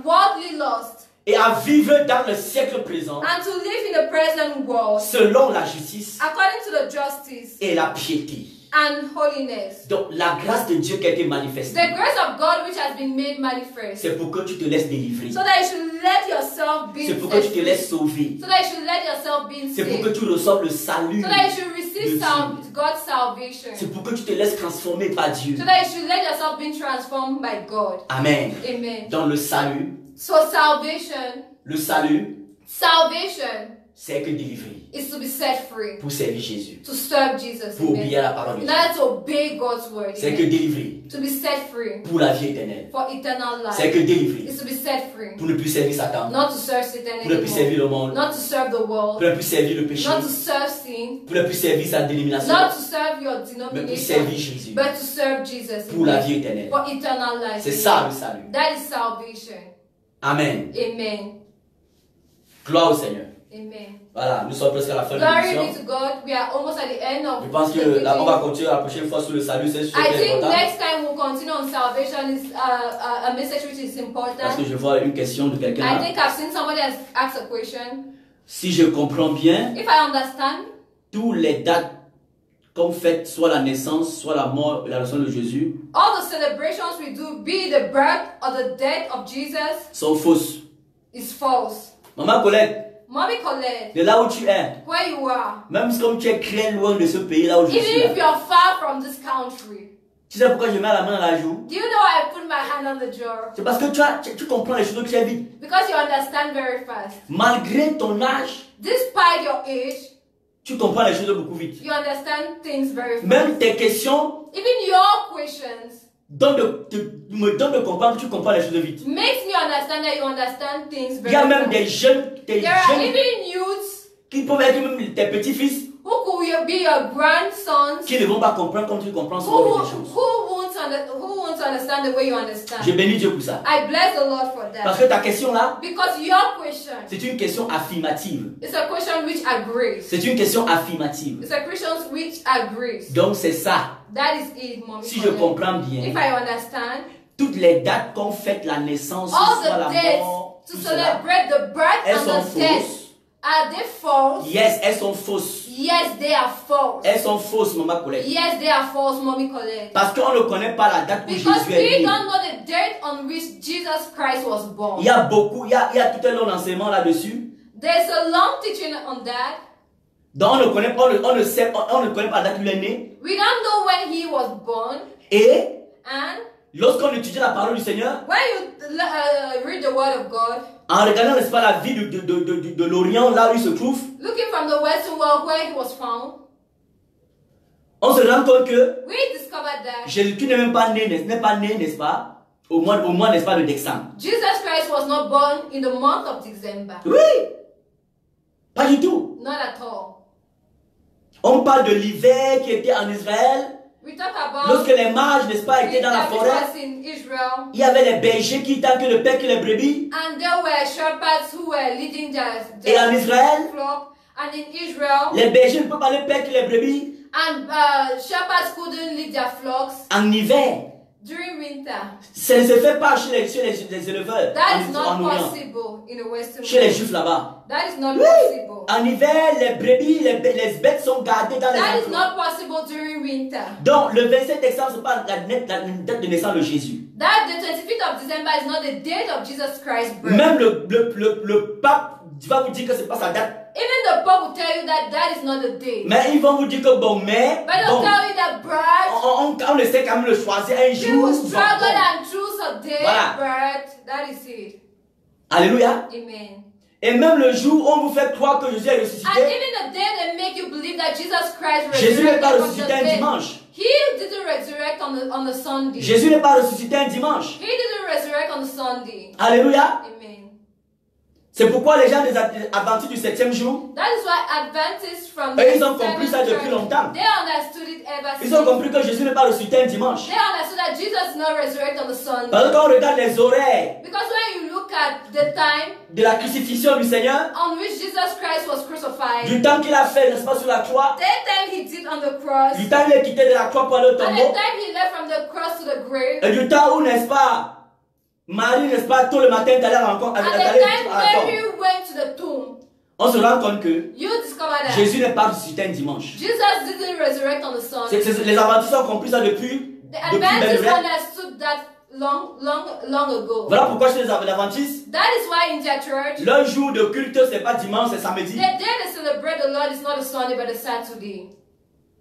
worldly lust et à vivre dans le siècle présent and to live in the present world selon la justice according to the justice et la piété. and holiness. Donc la grâce de Dieu qui a été manifestée, The grace of God which has been made manifest, c'est pour que tu te laisses délivrer. so that you should let yourself be C'est pour que tu te set laisses free. sauver. So that you should let yourself be C'est pour saved. que tu reçoives le salut. So that you should receive de God's salvation. C'est pour que tu te laisses transformer par Dieu. So that you should let yourself be transformed by God. Amen. Amen. Dans le salut, So salvation, c'est que délivrer is to be set free, pour servir Jésus, to serve Jesus. pour obéir à Amen. la parole de In Dieu. order to obey God's word. C'est que Amen. délivrer To be set free pour la vie éternelle. for eternal C'est life. que délivrer Is to be set free. pour ne plus servir Satan, Not to serve Satan pour ne plus servir anymore. le monde, Not to serve the pour world. ne plus servir le péché, Not to serve sin. pour ne plus servir sa dénomination, Not to serve your mais pour servir denomination. Jésus But to serve Jesus. pour la Amen. vie éternelle. For eternal life. C'est Amen. ça le salut. That is salvation. Amen. Amen. Gloire au Seigneur. Amen. Voilà, nous sommes presque à la fin de Glory l'émission. be to God. We are almost at the end of Je pense the que là, on meeting. va continuer la prochaine fois sur le salut. C'est I super think important. next time we'll continue on salvation. Is a message which is Parce important. que je vois une question de quelqu'un I là. think I've seen somebody has asked a question. Si je comprends bien, If I understand, tous les dates qu'on fête, soit la naissance, soit la mort et la naissance de Jésus, all the celebrations we do, be it the birth or the death of Jesus, sont fausses. is false. Maman Colette, Mommy Colette, de là où tu es, where you are, même si comme tu es très loin de ce pays là où je suis, even if là, you're far from this country, tu sais pourquoi je mets la main dans la joue? do you know I put my hand on the jar? C'est parce que tu comprends les choses très vite. Because you understand very fast. Malgré ton âge, Despite your age, tu comprends les choses beaucoup vite. you understand things very fast. Même tes questions Even your questions me donnent de comprendre que tu comprends les choses vite. makes me understand that you understand things Il very y a même fast. des jeunes There are even youths qui peuvent être même tes petits-fils who could be your grandsons qui ne vont pas comprendre comme tu comprends who, souvent les choses. who won't understand the way you understand. Je bénis Dieu pour ça. I bless the Lord for Parce that. que ta question là, Because your question c'est une question affirmative. is a question which agrees. C'est une question affirmative. It's a question which agrees. Donc c'est ça. That is it, Mommy. Si je Colette. comprends bien, If I understand, toutes les dates qu'on fête la naissance, all soit la the dates mort, to tout cela, celebrate the birth elles and sont the death, fausses. are they false? Yes, elles sont fausses. Yes, they are false. Elles sont fausses, maman Colette. Yes, they are false, Mommy Colette. Parce qu'on ne connaît pas la date où Because Jésus est we né. don't know the date on which Jesus Christ was born. Il y a beaucoup, il y a tout un long enseignement là-dessus. There's a long teaching on that. Donc on ne connaît pas, on ne connaît pas la date où il est né. We don't know when he was born. Et And lorsqu'on étudie la parole du Seigneur, when you read the word of God, en regardant, n'est-ce pas, la vie de l'Orient, là où il se trouve, looking from the Western world where he was found, on se rend compte que we discovered that Jésus n'est même pas né, n'est-ce pas, au mois, n'est-ce pas, de décembre. Jesus Christ was not born in the month of December. Oui, pas du tout. Not at all. On parle de l'hiver qui était en Israël. We talk about Lorsque les mages, n'est-ce pas, étaient dans la which forêt, was in Israel, il y avait les bergers qui étaient que le père que les brebis. and there were shepherds who were leading Et en Israël, flock. And in Israel, les bergers ne peuvent pas les père que les brebis and shepherds couldn't lead their flocks en hiver. during winter. Ça ne se fait pas chez les éleveurs That is en not Orient, possible in the Western chez les world. juifs là-bas. That is not Oui. possible. En hiver, les brebis, les bêtes sont gardées dans les That is enclos. not possible during winter. Donc, le 27 décembre, ce n'est pas la date de naissance de Jésus. That the 25th of December is not the date of Jesus Christ's birth. Même le pape va vous dire que ce n'est pas sa date. Even the Pope will tell you that that is not the date. Mais ils vont vous dire que bon, mais But they'll bon, tell you that birth, on essaie quand même de choisir un people jour. struggle bon. and choose a day, Voilà. birth. That is it. Alléluia. Amen. Et même le jour où on vous fait croire que Jésus est And ressuscité, even the day they make you believe that Jesus Christ Jésus n'est pas resurrected from ressuscité the un dead, dimanche. he didn't resurrect on the Sunday. Jésus n'est pas ressuscité un dimanche. He didn't resurrect on the Sunday. Alléluia. Amen. C'est pourquoi les gens des Adventistes du 7e jour, That is why Adventists from eux, the ils ont compris ça seventh depuis church, longtemps. they understood it ever Ils ont since. compris que Jésus n'est pas ressuscité un dimanche. They understood that Jesus did not resurrect on the Sunday. Parce que quand on regarde les horaires Because when you look at the time de la crucifixion du Seigneur, on which Jesus Christ was crucified, du temps qu'il a fait, n'est-ce pas, sur la croix, the time he did on the cross, du temps qu'il est quitté de la croix pour aller au and the tombeau, time he left from the cross to the grave, et du temps où, n'est-ce pas, Marie, n'est-ce pas, tôt le matin, est allée à la rencontre, At elle est the allée time à la tombe. Mary went to the tomb, On se rend compte que you discover that Jésus n'est pas ressuscité un dimanche. Jesus didn't resurrect on the Sunday. Les adventistes ont compris ça depuis The belle Adventists lurette. understood that long ago. Voilà pourquoi chez les adventistes, That is why in their church, leur jour de culte, c'est pas dimanche, c'est samedi. the day they celebrate the Lord is not a Sunday but a Saturday.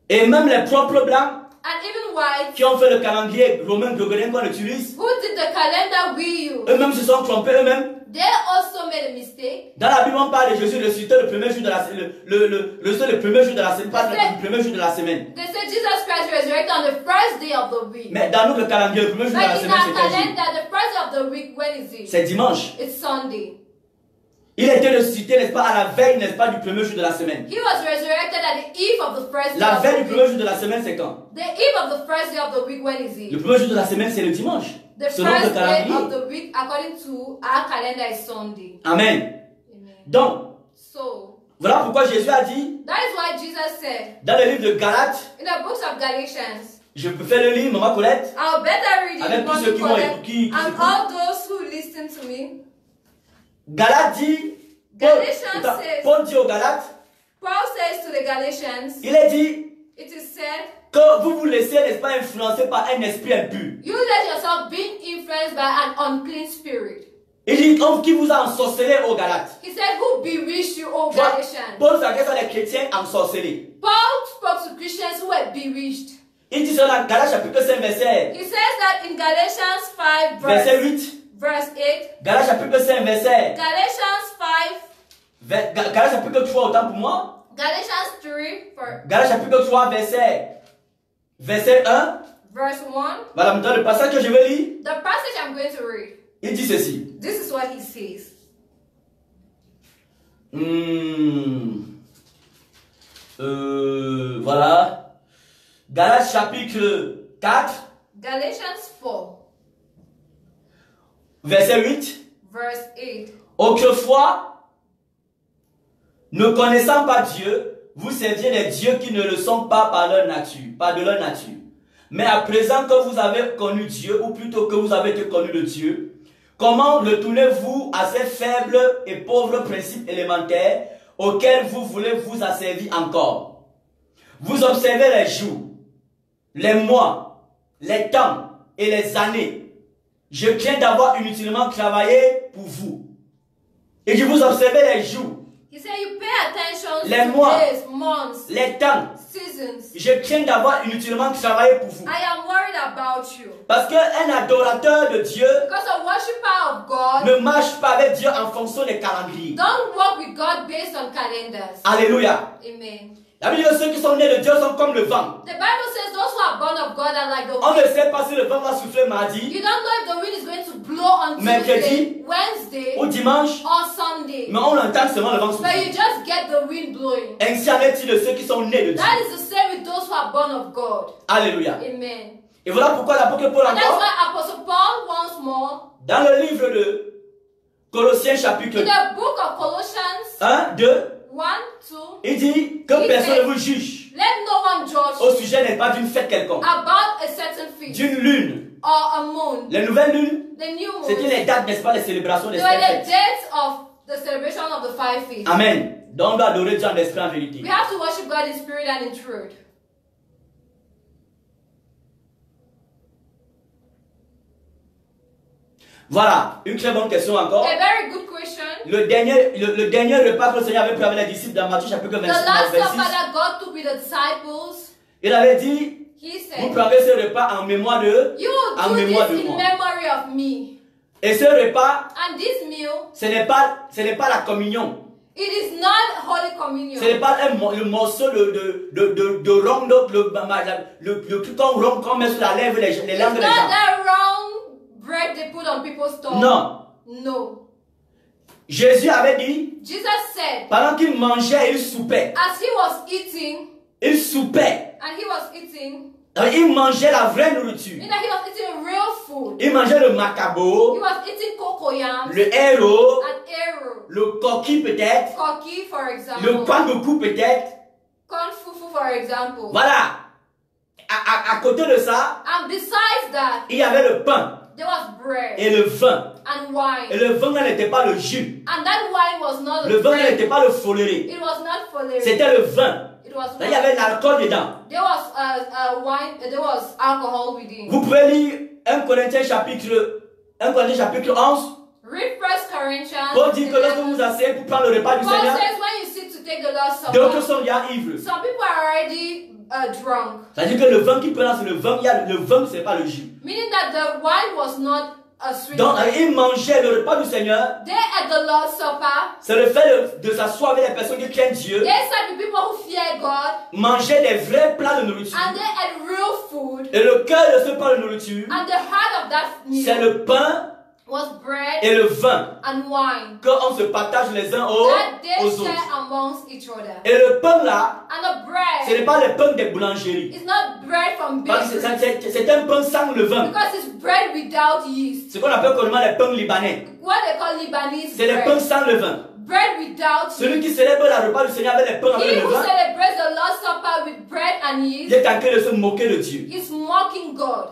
Et même les propres blancs And even whites qui ont fait le calendrier romain grégorien qu'on utilise, who did the calendar we use, eux-mêmes se sont trompés eux-mêmes. they also made a mistake. Dans la Bible, on parle de Jésus ressuscité le premier jour de la semaine, le premier jour de la semaine, pas le premier jour de la semaine. They said Jesus Christ resurrected on the first day of the week. Mais dans notre calendrier, le premier jour de la But in semaine, our c'est quel jour? calendar, the first day of the week, when is it? C'est dimanche. It's Sunday. Il a été ressuscité, n'est-ce pas, à la veille, n'est-ce pas, du premier jour de la semaine. He was resurrected at the eve of the first day La of veille the du premier week. jour de la semaine, c'est quand? The eve of the first day of the week, when is Le it? premier jour de la semaine, c'est le dimanche. The Selon le first day calendrier. of the week, according to our calendar, is Sunday. Amen. Amen. Donc, So, voilà pourquoi Jésus a dit, that is why Jesus said dans le livre de Galates, in the books of Galatians, je peux faire le livre, Maman Colette, I'll better read avec it tous ceux qui for vont them qui and s'écoutent. all those who listen to me. Galates dit, Galatians says, Paul dit aux Galates, Paul says to the Galatians, il est dit it is said, que vous vous laissez, n'est-ce pas, influencer par un esprit impur. you let yourself be influenced by an unclean spirit. Il dit, qui vous a ensorcelé aux Galates. He said, who bewitched you, O Tu vois, Galatians? Paul s'adresse à des chrétiens ensorcelés. Paul spoke to Christians who were bewitched. Il dit ça dans Galates chapitre 5, verset He says that in Galatians 5, verset 8. verse 8, Galates chapitre 5, verset. Galatians 5, Galates chapitre 3, autant pour moi. Galatians 3, Galates chapitre 3, verset 1. verse 1. Voilà, maintenant le passage que je vais lire. The passage I'm going to read, Il dit ceci. this is what he says. Voilà. Galates chapitre 4, Galatians 4, verset 8. verse 8. Autrefois, ne connaissant pas Dieu, vous serviez des dieux qui ne le sont pas par leur nature, pas de leur nature. Mais à présent que vous avez connu Dieu, ou plutôt que vous avez été connu de Dieu, comment retournez-vous à ces faibles et pauvres principes élémentaires auxquels vous voulez vous asservir encore? Vous observez les jours, les mois, les temps et les années. Je crains d'avoir inutilement travaillé pour vous. Et je vous observez les jours, He said you pay attention les to mois, days, months, les temps. seasons. Je crains d'avoir inutilement travaillé pour vous. I am worried about you. Parce qu'un adorateur de Dieu Because a worshiper of God ne marche pas avec Dieu en fonction des calendriers. don't walk with God based on calendars. Alléluia. Amen. La Bible dit que ceux qui sont nés de Dieu sont comme le vent. The Bible says those who are born of God are like the On wind. ne sait pas si le vent va souffler mardi You don't know if the wind is going to blow on Mercredi, Tuesday, Wednesday, ou dimanche, or Sunday. mais on entend seulement le vent But souffler. you just get the wind blowing. Ainsi en est-il de ceux qui sont nés de Dieu. That is the same with those who are born of God. Alléluia. Amen. Et voilà pourquoi l'apôtre Paul And that's encore, why Apostle Paul once more, dans le livre de Colossiens chapitre in the book of Colossians 1, 2, 1, 2, il dit que Il personne fait- ne vous juge let no one judge au sujet n'est pas d'une fête quelconque, about a certain feast d'une lune. or a moon. Les nouvelles lunes, The new moon. c'était les dates, n'est-ce pas, les célébrations des They were the fêtes. dates of the celebration of the five feasts. Amen. Donc on doit adorer Dieu en esprit en vérité. We have to worship God in spirit and in truth. Voilà, une très bonne question encore. A very good question. Le dernier repas que le Seigneur avait pris avec les disciples dans Matthieu chapitre The last 26, supper that God took with the disciples, il avait dit, He vous said, prendrez ce repas en mémoire de, you en do mémoire this de in moi. memory of me. Et ce repas, And this meal, ce n'est pas la communion. it is not Holy Communion. Ce n'est pas le morceau de rhum, le truc qu'on rhum qu'on met sur la lèvre, les It's langues not des gens. that round bread they put on people's tongue. Non. No. Jésus avait dit, Jesus said, pendant qu'il mangeait, il soupait. as he was eating, Il soupait. and he was eating, Il mangeait la vraie nourriture. you know, he was eating real food. Il mangeait le He macabo, was eating cocoyams, le héros, and arrow, le coquille peut-être, cocky, for le example, pain de cou peut-être. corn fufu, for example. Voilà. À côté de ça, And besides that, il y avait le pain. There was bread et le vin. and wine. Et le vin n'était pas le jus. And that wine was not Le the vin bread. n'était pas le foléré. It was not for the. C'était le vin. It was Là, il y avait de l'alcool dedans. There was wine. There was alcohol within. Vous pouvez lire 1 Corinthiens chapitre 11. Read 1 Corinthians. Paul dit que lorsque vous vous asseyez pour prendre le repas du Paul Seigneur, says when you sit to take the Lord's d'autres Supper, sont déjà ivres. some people are already drunk. C'est-à-dire que le vin qui prend, c'est le vin. Il y a le vin, ce n'est pas le jus. Meaning that the wine was not a sweet Donc, wine. ils mangeaient le repas du Seigneur. They at the Lord's Supper, C'est le fait de s'asseoir avec les personnes qui craignent Dieu. they said the people who fear God, Manger des vrais plats de nourriture. and they had real food, Et le cœur de ce plat de nourriture, and the heart of that c'est meal le pain was bread et le vin. and wine Quand on se partage les uns that they aux share autres. amongst each other. Et le pain là, And the ce n'est bread pas le pain des boulangeries. is not bread from Parce que bakery, c'est un pain sans levain. because it's bread without yeast. Ce qu'on appelle communément les pains libanais. What they call Lebanese C'est les pains bread. sans levain. Bread without Celui yeast. qui célèbre le repas du Seigneur avec les pains avec He le who levain, celebrates the Lord's Supper with bread and il yeast est en train de se moquer de Dieu. is mocking God,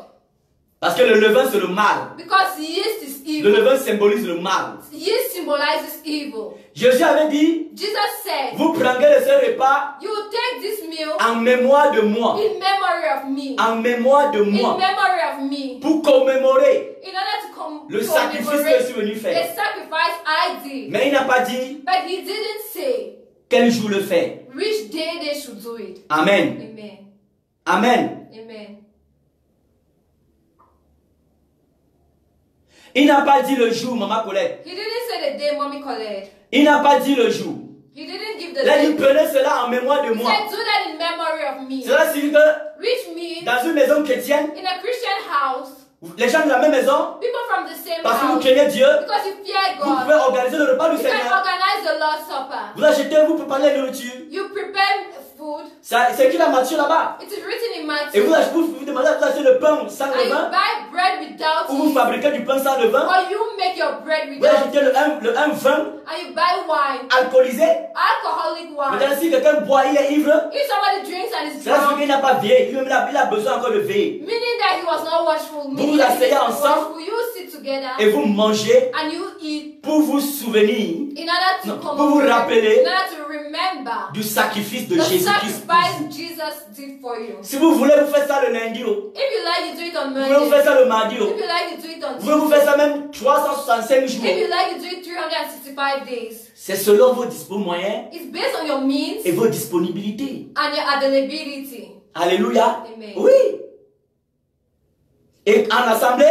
Parce que le levain, c'est le mal. because yeast is Le evil. levain symbolise le mal. Yeast symbolizes evil. Jésus avait dit, Jesus said, vous prendrez de ce repas you will take this meal en mémoire de moi. in memory of me. En mémoire de In moi. memory of me. Pour commémorer In order to le sacrifice que je suis venu the faire. sacrifice I did. Mais il n'a pas dit But he didn't say quel jour le faire. which day they should do it. Amen. Amen. Amen. Amen. Il n'a pas dit le jour, maman Colette. He didn't say the day Mommy Colette. Il n'a pas dit le jour. He didn't give the Là, il day. prenait cela en mémoire de He moi. said, do that in memory of me. Cela signifie que Which means, dans une maison chrétienne, in a Christian house, les gens de la même maison, people from the same parce que vous house, craignez Dieu, because you fear vous pouvez God, organiser le repas du you can Seigneur. organize the Lord's Supper. Vous achetez, vous préparez la nourriture. You prepare food. C'est écrit dans Matthieu là-bas. It is written in Et Matthew. vous demandez à vous acheter le pain sans And you levain, buy bread without ou vous yeast, fabriquez du pain sans levain. or you make your bread Vous without achetez un vin and you buy wine, alcoolisé. alcoholic wine. Maintenant, si quelqu'un boit, il est ivre. If somebody drinks and is Cela signifie drunk, qu'il n'a pas veillé. Il a besoin encore de veiller. meaning that he was not watchful, Vous meaning vous that he asseyez was ensemble watchful, you sit together Et vous mangez and you eat pour vous souvenir in order to Non, pour commemorate, vous rappeler in order to remember du sacrifice de the Jésus-Christ. sacrifice Jesus did for you. Si vous voulez, vous faites ça le lundi. Oh. If you like, you do it on Vous pouvez vous Monday. faire ça le mardi. Oh. If you like, you do it on Vous pouvez vous faire Tuesday. ça même 365 jours. If you like, you do it 365 days. C'est selon vos moyens It's based on your means et vos disponibilités. and your availability. Alléluia. Amen. Oui. Et en assemblée,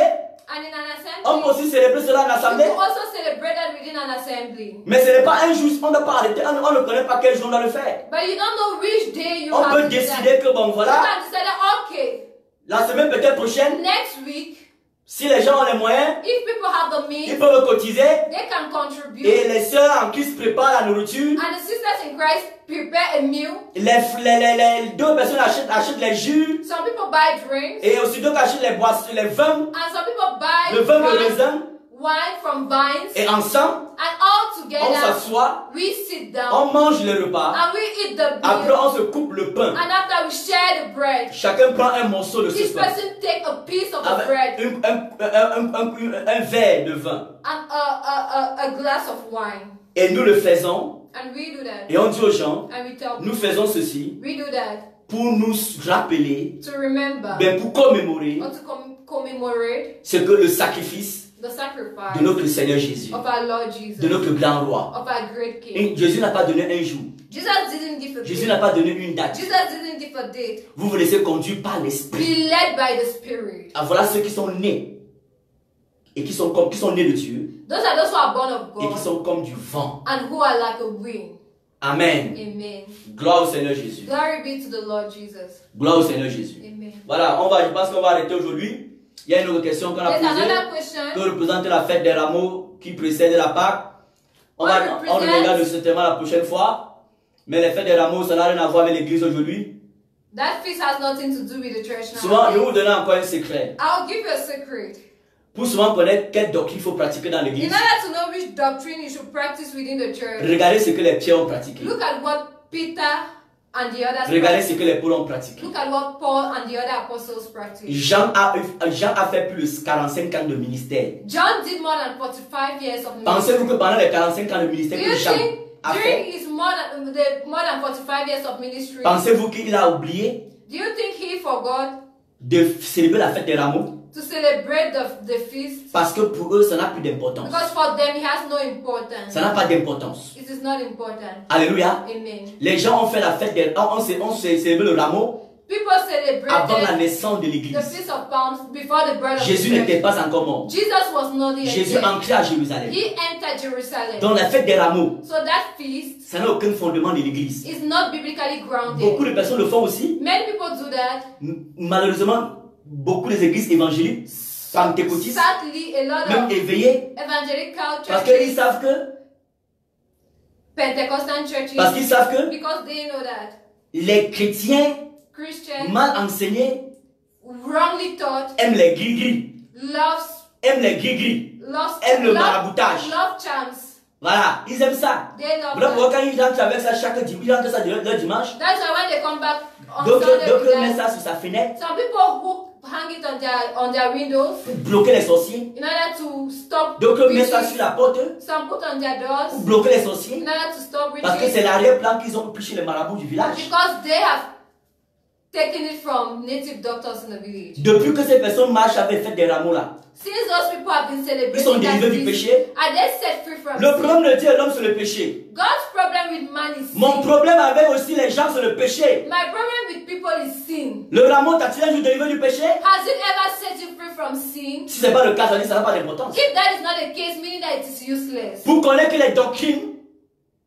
And in an on peut assembly, aussi célébrer cela en you assemblée. can also celebrate that within an assembly. Mais ce n'est pas un jour, on ne doit pas arrêter, on ne connaît pas quel jour on doit le faire. But you don't know which day you On have peut to do that. décider que bon You voilà, can decide, okay, la semaine peut-être prochaine, next week, si les gens ont les moyens, if people have the ils means, peuvent cotiser. they can contribute. Et les sœurs en Christ préparent la nourriture. And the sisters in Christ prepare a meal. Les deux personnes achètent les jus. Some people buy drinks. Et aussi d'autres achètent les boissons, les vins, And some people buy le vin de wine, raisin. wine from vines. Et ensemble, And all on together, s'assoit, we sit down. on mange le repas. And we eat the Après, meal. on se coupe le pain. And after we share the bread, Chacun prend un morceau de ce each pain. person take a piece of the Avec bread un verre de vin. and a glass of wine. Et nous le faisons. And we do that. Et on dit aux gens, And we tell nous people, faisons ceci we do that pour nous rappeler, to remember pour commémorer or to commemorate ce que le sacrifice the sacrifice de notre Seigneur Jésus, of our Lord Jesus, de notre grand roi. of our great King. Et Jésus n'a pas donné un jour. Jesus didn't give a Jésus date. n'a pas donné une date. Jesus didn't give a date. Vous vous laissez conduire par l'Esprit. Be led by the Spirit. Ah, voilà ceux qui sont nés et qui sont nés de Dieu Those are those who are born of et qui God sont comme du vent. and who are like a wind. Amen. Amen. Gloire au Seigneur Jésus. Glory be to the Lord Jesus. Gloire au Seigneur Jésus. Amen. Voilà, je pense qu'on va arrêter aujourd'hui. Il y a une autre question qu'on a There's posée another question. que représente la fête des rameaux qui précède la Pâque. On regarde certainement la prochaine fois. Mais les fêtes des rameaux, ça n'a rien à voir avec l'église aujourd'hui. That feast has nothing to do with the church Souvent, je vais now. vous donner encore un secret. I'll give you a secret. Pour souvent connaître quelle doctrine il faut pratiquer dans In l'église, order to know which doctrine you should practice within the church, regardez ce que les pierres ont pratiqué. look at what Peter and the others Regardez practiced. ce que les Paul ont pratiqué. Look at what Paul and the other apostles practiced. Jean a fait plus de 45 ans de ministère. John did more than 45 years of ministry. Pensez-vous que pendant les 45 ans de ministère Do que you Jean think a during fait, his more than 45 years of ministry, pensez-vous qu'il a oublié do you think he forgot de célébrer la fête des rameaux? to celebrate the feast? Parce que pour eux, ça n'a plus d'importance. Because for them it has no importance. Ça n'a pas d'importance. It is not important. Alléluia. Amen. Les gens ont fait la fête des on s'est célébré le rameau People avant la celebrated naissance de the l'église. Feast of Palms before the birth of Jésus the n'était church. pas encore mort. Jesus was not yet Jésus dead. entrait à Jérusalem. He entered Jerusalem. Donc la fête des rameaux, So that feast ça n'a aucun fondement de l'église. is not biblically grounded. Beaucoup de personnes le font aussi. Many people do that. Malheureusement, beaucoup des églises évangéliques, pentecôtistes, Sadly, a lot même of éveillées, evangelical parce qu'ils churches, savent que, Pentecostal churches, because they know that les chrétiens Christians mal enseignés wrongly taught aiment les gris-gris, aiment les gris-gris, aiment le maraboutage. love charms. Voilà, ils aiment ça. They love Voilà pourquoi that. quand ils rentrent avec ça chaque dimanche, ils rentrent ça le dimanche. That's why when they come back on Donc Sunday with ils mettent that, ça sur sa fenêtre some people who hang it on their windows pour bloquer les sorciers. in order to stop Donc ils mettent ça witches. sur la porte Some put on their pour doors bloquer les sorciers. in order to stop Parce que witches c'est l'arrière-plan qu'ils ont pris chez les marabouts du village. because they have taken it from native doctors in the village. Depuis que ces personnes marchent avec fait des rameaux là, Since those people have been ils sont celebrating that délivrés du feast, péché. are they set free from Le sin? problème de Dieu et l'homme c'est le péché. God's problem with man is Mon sin. problème avec aussi les gens c'est le péché. My problem with people is sin. Le rameau t'a-t-il un jour délivré du péché? Has it ever set you free from sin? Si ce n'est pas le cas, ça dit ça n'a pas d'importance. If that is not the case, meaning that it is useless. Pour connaître les doctrines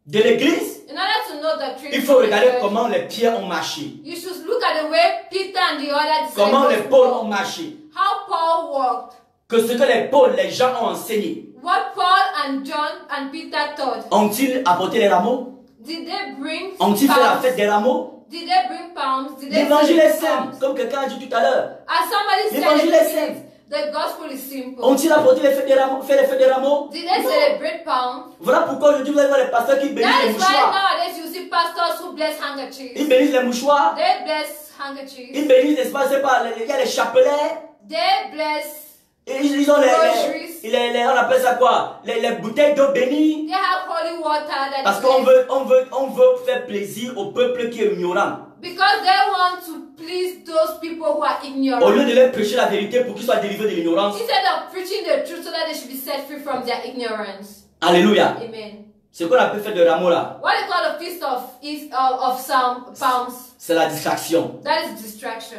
de l'église, In order to know the truth, il faut regarder comment les pierres ont marché. you should look at the way Peter and the other Comment les disciples pôles ont walked. marché. How Paul walked. Que ce que les pôles, les gens ont enseigné. What Paul and John and Peter taught. Ont-ils apporté les rameaux? Did they bring Ont-ils fait la palms? fête des rameaux? Did they bring palms? Did they L'évangile est celebrate simple, palms? comme quelqu'un a dit tout à l'heure. As somebody said L'évangile in est the simple. minutes, the gospel is simple. Ont-ils apporté les fêtes des rameaux, fait les fêtes des rameaux? Did they Non. celebrate palms? Voilà pourquoi aujourd'hui vous allez voir les pasteurs qui bénissent That les is why mouchoirs. nowadays you see pastors who bless handkerchiefs. Ils bénissent les mouchoirs. They bless handkerchiefs. Ils bénissent, n'est-ce pas, c'est pas, il y a les chapelets. They bless. Et ils ont Groceries. on appelle ça quoi? Les bouteilles d'eau bénie. They have holy water that Parce is qu'on blessed. on veut faire plaisir au peuple qui est ignorant. Because they want to please those people who are ignorant. Au lieu de leur prêcher la vérité pour qu'ils soient délivrés de l'ignorance. Instead of preaching the truth so that they should be set free from their ignorance. Alléluia. Amen. Ce qu'on appelle faire de rameau là, What they call a feast of some palms, c'est la distraction. that is distraction.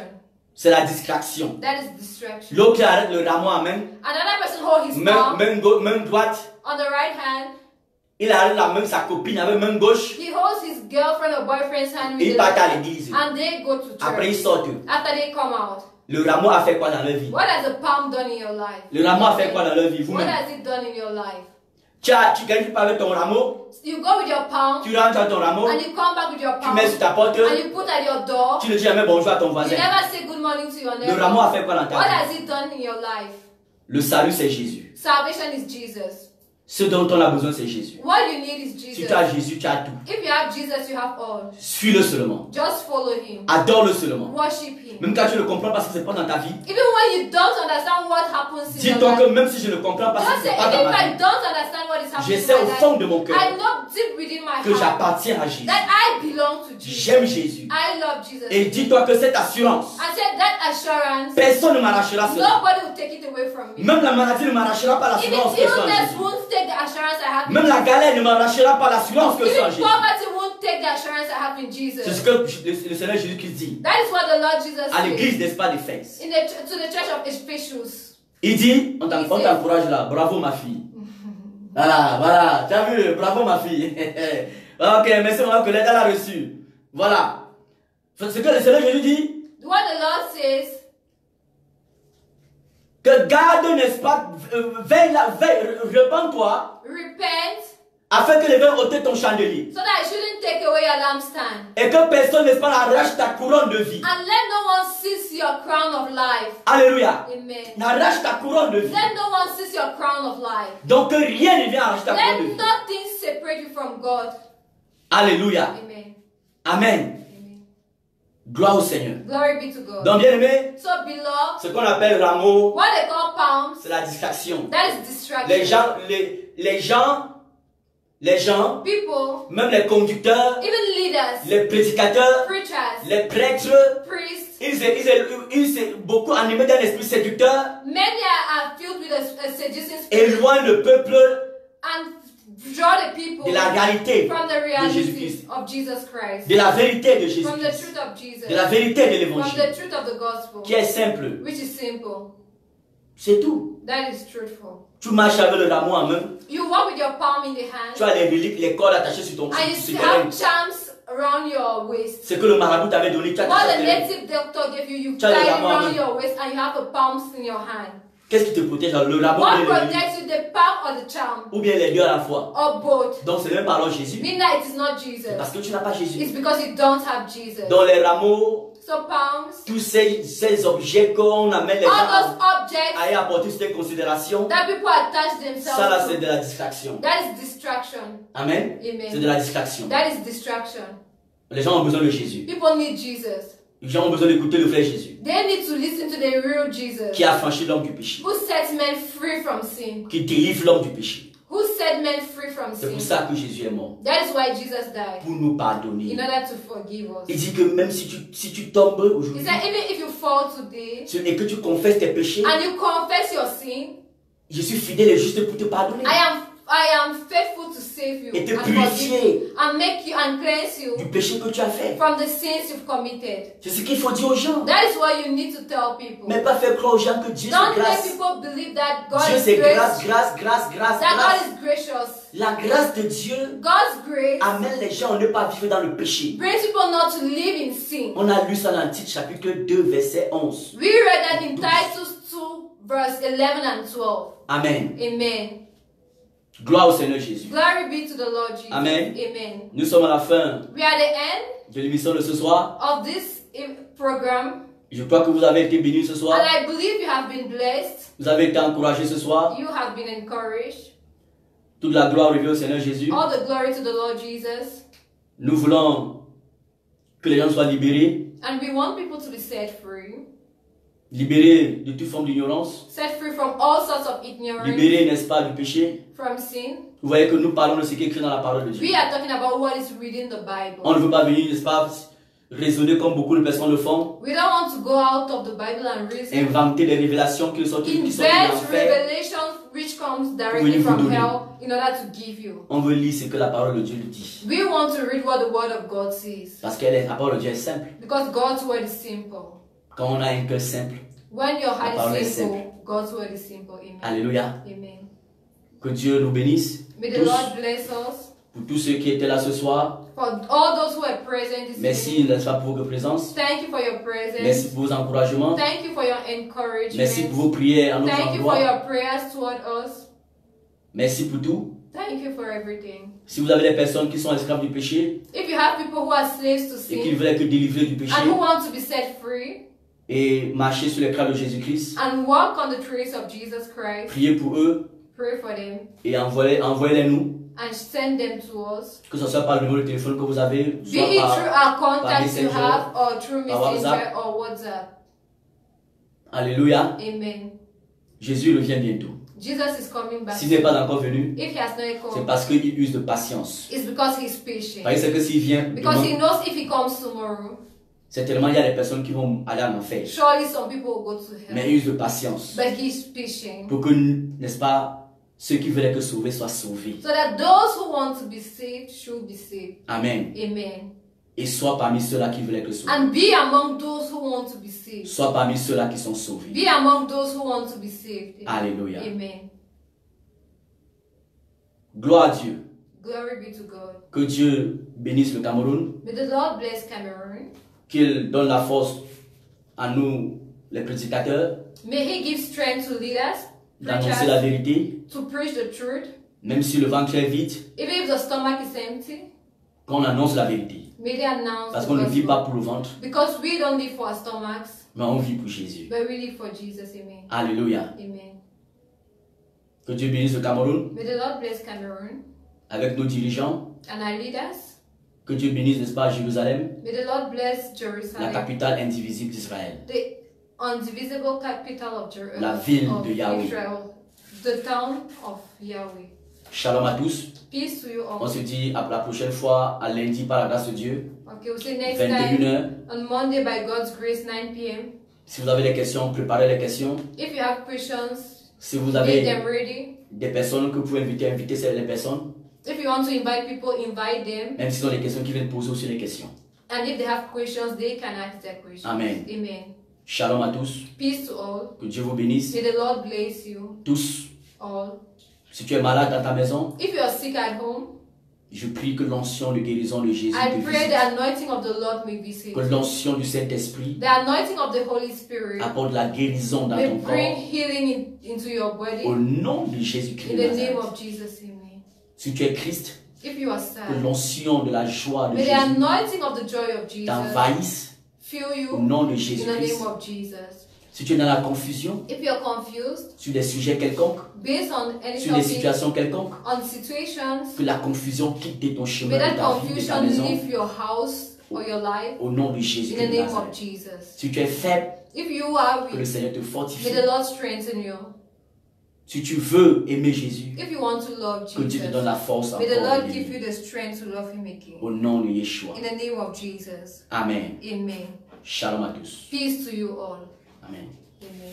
C'est la distraction. That is distraction. L'autre qui arrête le rameau à main, Another person hold his palm main droite. on the right hand. Il arrête la main sa copine avec main gauche. He holds his girlfriend or boyfriend's hand with Et ils the partent à left l'église. hand, and they go to Après ils church. sortent. After they come out, Le rameau a fait quoi dans leur vie? what has the palm done in your life? Le rameau a fait quoi dans leur vie? What Vous-même. has it done in your life? Tu gagnes pas avec ton rameau. You go with your palm Tu rentres dans ton rameau. and you come back with your Tu palm mets sur ta porte. and you put at your door. Tu ne dis jamais bonjour à ton You voisin. never say good morning to your Le neighbor. rameau a fait quoi dans ta What vie? has it done in your life? Le salut c'est Jésus. Salvation is Jesus. Ce dont on a besoin c'est Jésus. What you need is Si Jesus. tu as Jésus, tu as tout. If you have Jesus, you have all. Suis-le seulement. Just follow him. Adore-le seulement. Worship him. Même quand tu ne comprends pas ce qui se passe dans ta vie, Even when you don't understand what happens in your dis-toi que life, même si je ne comprends pas ce just qui se say, passe even dans if ma I vie, don't understand what is je happening in sais my au fond life, de mon cœur I know deep within my que heart j'appartiens à Jésus. that I belong to Jesus. J'aime Jésus. I love Jesus. Et dis-toi que cette assurance, I said that assurance, personne ne m'arrachera cela. nobody will take it away from me. Même la maladie ne m'arrachera pas Even l'assurance que je suis en illness Jésus. won't take the assurance I have in Même la Jesus. galère ne m'arrachera pas l'assurance que je suis en Even Jésus. poverty won't take the assurance I have in C'est Jesus. ce que le Seigneur Jésus-Christ dit That is what the Lord Jesus à l'église, said n'est-ce pas, d'Éphèse. to the church of Ephesus. Il dit, on t'encourage là, bravo ma fille. Voilà, tu as vu, bravo ma fille. Ok, merci maman que l'aide elle a reçu. Voilà. C'est ce que le Seigneur Jésus dit, What the Lord says, que garde, n'est-ce pas, veille, repens-toi, repent, afin que les vents ôtent ton chandelier. so that I shouldn't take away your lampstand. Et que personne, n'est-ce pas, n'arrache ta couronne de vie. And let no one seize your crown of life. Alléluia. Amen. N'arrache ta couronne de vie. Let no one seize your crown of life. Donc que rien ne vient arracher ta couronne de Let vie. nothing separate you from God. Alléluia. Amen. Amen. Gloire au Seigneur. Glory be to God. Donc, bien aimé, So, beloved, ce qu'on appelle rameau, what they call palms, c'est la distraction. that is distraction. Les gens, People, même les conducteurs, even leaders, les prédicateurs, preachers, les prêtres, priests, ils sont beaucoup animés d'un esprit séducteur, many are filled with a seducing spirit éloignent le peuple and draw the people de la réalité from the de reality Jésus-Christ, of Jesus Christ, de la vérité de from the Jésus-Christ, truth of Jesus, de la vérité de from l'évangile, the truth of the gospel, qui est simple. which is simple. C'est tout. That is truthful. Tu marches avec le rameau en main, You walk with your palm in the hand, tu as les reliques, les cordes attachées sur ton and you sur still tes have lèvres. charms around your waist. Ce que le marabout t'avait donné, tu as What attaché the tes lèvres. native doctor gave you, you Tu as tie le it rameau en around main. your waist, and you have the palms in your hand. Qu'est-ce qui te protège? Le rameau What ou bien les reliques? protects you, the palm or the charm? Ou bien les deux à la fois. Or both? Donc c'est même pas alors Jésus. Meaning that it is not Jesus. Parce que tu n'as pas Jésus. It's because you don't have Jesus. Dans les rameaux, So palms, tous ces objets qu'on amène les gens all those à objects y apporter sur tes considérations, that people attach ça là c'est themselves de to, la distraction. that is distraction. Amen. Amen. C'est de la distraction. That is distraction. Les gens ont besoin de Jésus. People need Jesus. Les gens ont besoin d'écouter le vrai Jésus They need to listen to the real Jesus, qui a affranchi l'homme du péché, who sets men free from sin, qui délivre l'homme du péché. who set men free from C'est pour sin. ça que Jésus est mort, That is why Jesus died, pour nous in pardonner. order to forgive us. Il dit que même si tu tombes He aujourd'hui said, even if you fall today et que tu confesses tes péchés, and you confess your sin, je suis fidèle et juste pour te pardonner I am faithful to save you et te and forgive you purifier and make you and cleanse you du péché que tu as fait. from the sins you've committed. C'est ce qu'il faut dire aux gens. That is what you need to tell people. Mais pas faire croire aux gens que Dieu Don't c'est let grâce. people believe that God Dieu is c'est grâce, gracious, grâce. that God is gracious. La grâce de Dieu God's grace amène les gens à ne pas vivre dans le péché. brings people not to live in sin. On a lu ça dans Tite chapitre 2 verset 11. We read that in Titus 2 verse 11 and 12. Amen. Amen. Gloire au Seigneur Jésus. Glory be to the Lord Jesus. Amen. Amen. Nous sommes à la fin We are at the end de l'émission de ce soir. of this program, Je crois que vous avez été bénis ce and soir. I believe you have been blessed. Vous avez été encouragés ce soir. You have been encouraged. Toute la gloire revient au Seigneur Jésus. All the glory to the Lord Jesus. Nous voulons que les gens soient libérés. And we want people to be set free. Libérés de toute forme d'ignorance. Set free from all sorts of ignorance, Libérés, n'est-ce pas, du péché. from sin. Vous voyez que nous parlons de ce qui est écrit dans la parole de Dieu. We are talking about what is written in the On Bible. ne veut pas venir, n'est-ce pas, raisonner comme beaucoup de personnes le font. We don't want to go out of the Bible and reason. Inventer des révélations qui sont de Invent l'enfer. revelations which comes directly venir vous from donner. hell in order to give you. On veut lire ce que la parole de Dieu nous dit. We want to read what the Word of God says. Parce que la parole de Dieu est simple. Because God's Word is simple. Quand on a un cœur simple. When your La parole heart est is simple, God's Word is simple. Amen. Alléluia. Amen. Que Dieu nous bénisse. May the Tous. Lord bless us. Pour tous ceux qui étaient là ce soir. For all those who are present this Merci, evening, n'est-ce pas, pour votre présence. thank you for your presence. Merci pour vos encouragements. Thank you for your encouragement. Merci pour vos prières à notre Thank you for endroit. your prayers toward us. Merci pour tout. Thank you for everything. Si vous avez des personnes qui sont esclaves du péché If you have people who are slaves to et qui sin veulent être délivrés du péché and who want to be set free et marcher sur les traces de Jésus-Christ, and walk on the trace of Jesus Christ, priez pour eux pray for them et envoyez-les nous. and send them to us. Que ce soit par le numéro de téléphone que vous avez, Be soit it through par... our contacts you Messenger, have or through par Messenger WhatsApp. or WhatsApp. Alléluia. Amen. Jésus revient bientôt. Jesus is coming back. S'il n'est pas encore venu, If he has not c'est come, parce qu'il use de patience. it's because he's patient. Parce que s'il vient Because he demain, knows if he comes tomorrow, certainement il y a des personnes qui vont aller en enfer. surely some people will go to Mais hell. il use de patience. But he's patient. Pour que, n'est-ce pas, ceux qui veulent être sauvés soient sauvés. So that those who want to be saved should be saved. Amen. Amen. Et soit parmi ceux-là qui veulent être sauvés. And be among those who want to be saved. Soit parmi ceux-là qui sont sauvés. Be among those who want to be saved. Alléluia. Amen. Gloire à Dieu. Glory be to God. Que Dieu bénisse le Cameroun. May the Lord bless Cameroon. Qu'il donne la force à nous, les prédicateurs, May he give strength to leaders, d'annoncer la preachers, vérité, to preach the truth. même si le ventre est vide, Even if the stomach is empty, qu'on annonce la vérité. may they announce Parce the qu'on ne vit gospel. pas pour le ventre, Because we don't live for our stomachs, mais on vit pour Jésus. but we live for Jesus. Amen. Alléluia. Amen. Que Dieu bénisse le Cameroun May the Lord bless Cameroon avec nos dirigeants, and our leaders, Que Dieu bénisse, n'est-ce pas, Jérusalem, May the Lord bless la Jerusalem, capitale indivisible d'Israël. the undivisible capital of La ville of de Yahweh. Israel, the town of Yahweh. Shalom à tous. Peace to you all. On se dit à la prochaine fois, à lundi, par la grâce de Dieu, Okay, we'll see next time 21h. on Monday by God's grace, 9 p.m. Si vous avez des questions, préparez les questions. If you have questions, Si vous make avez them ready. des personnes que vous pouvez inviter, invitez les personnes. If you want to invite people, invite them. Même si ont des questions qui viennent poser aussi les questions. And if they have questions, they can ask their questions. Amen. Amen. Shalom à tous. Peace to all. Que Dieu vous bénisse. May the Lord bless you Tous. all. Si tu es malade dans ta maison, If you are sick at home, je prie que l'onction de guérison de Jésus I te pray visite. the anointing of the Lord may visit Que you. l'onction du Saint-Esprit The anointing of the Holy Spirit apporte la guérison dans may ton bring corps. healing into your body. Au nom de Jésus-Christ. In de the name Nazareth. of Jesus, amen. Si tu es Christ, If you are que sad, l'onction de la joie de may the Jésus anointing of the joy of Jesus t'envahisse fill au you nom de in the Jésus-Christ. name of Jesus. Si tu es dans la confusion, If you are confused sur des sujets quelconques, based on any sur des topic, situations quelconques, on situations, que la confusion quitte de ton may chemin, de that ta vie, de ta confusion maison, leave your house or your life au nom de in Jésus-Christ. the de name of Nazareth. Jesus. Si tu es faible, If you are que le weak, Seigneur te fortifie. may the Lord strengthen you. Si tu veux aimer Jésus, If you want to love que Dieu te donne Jesus, la force may the encore Lord de give l'aimer. you the strength to love Him again. Au nom de Yeshua. In the name of Jesus. Amen. Amen. Shalom à tous. Peace to you all. Amen. Amen.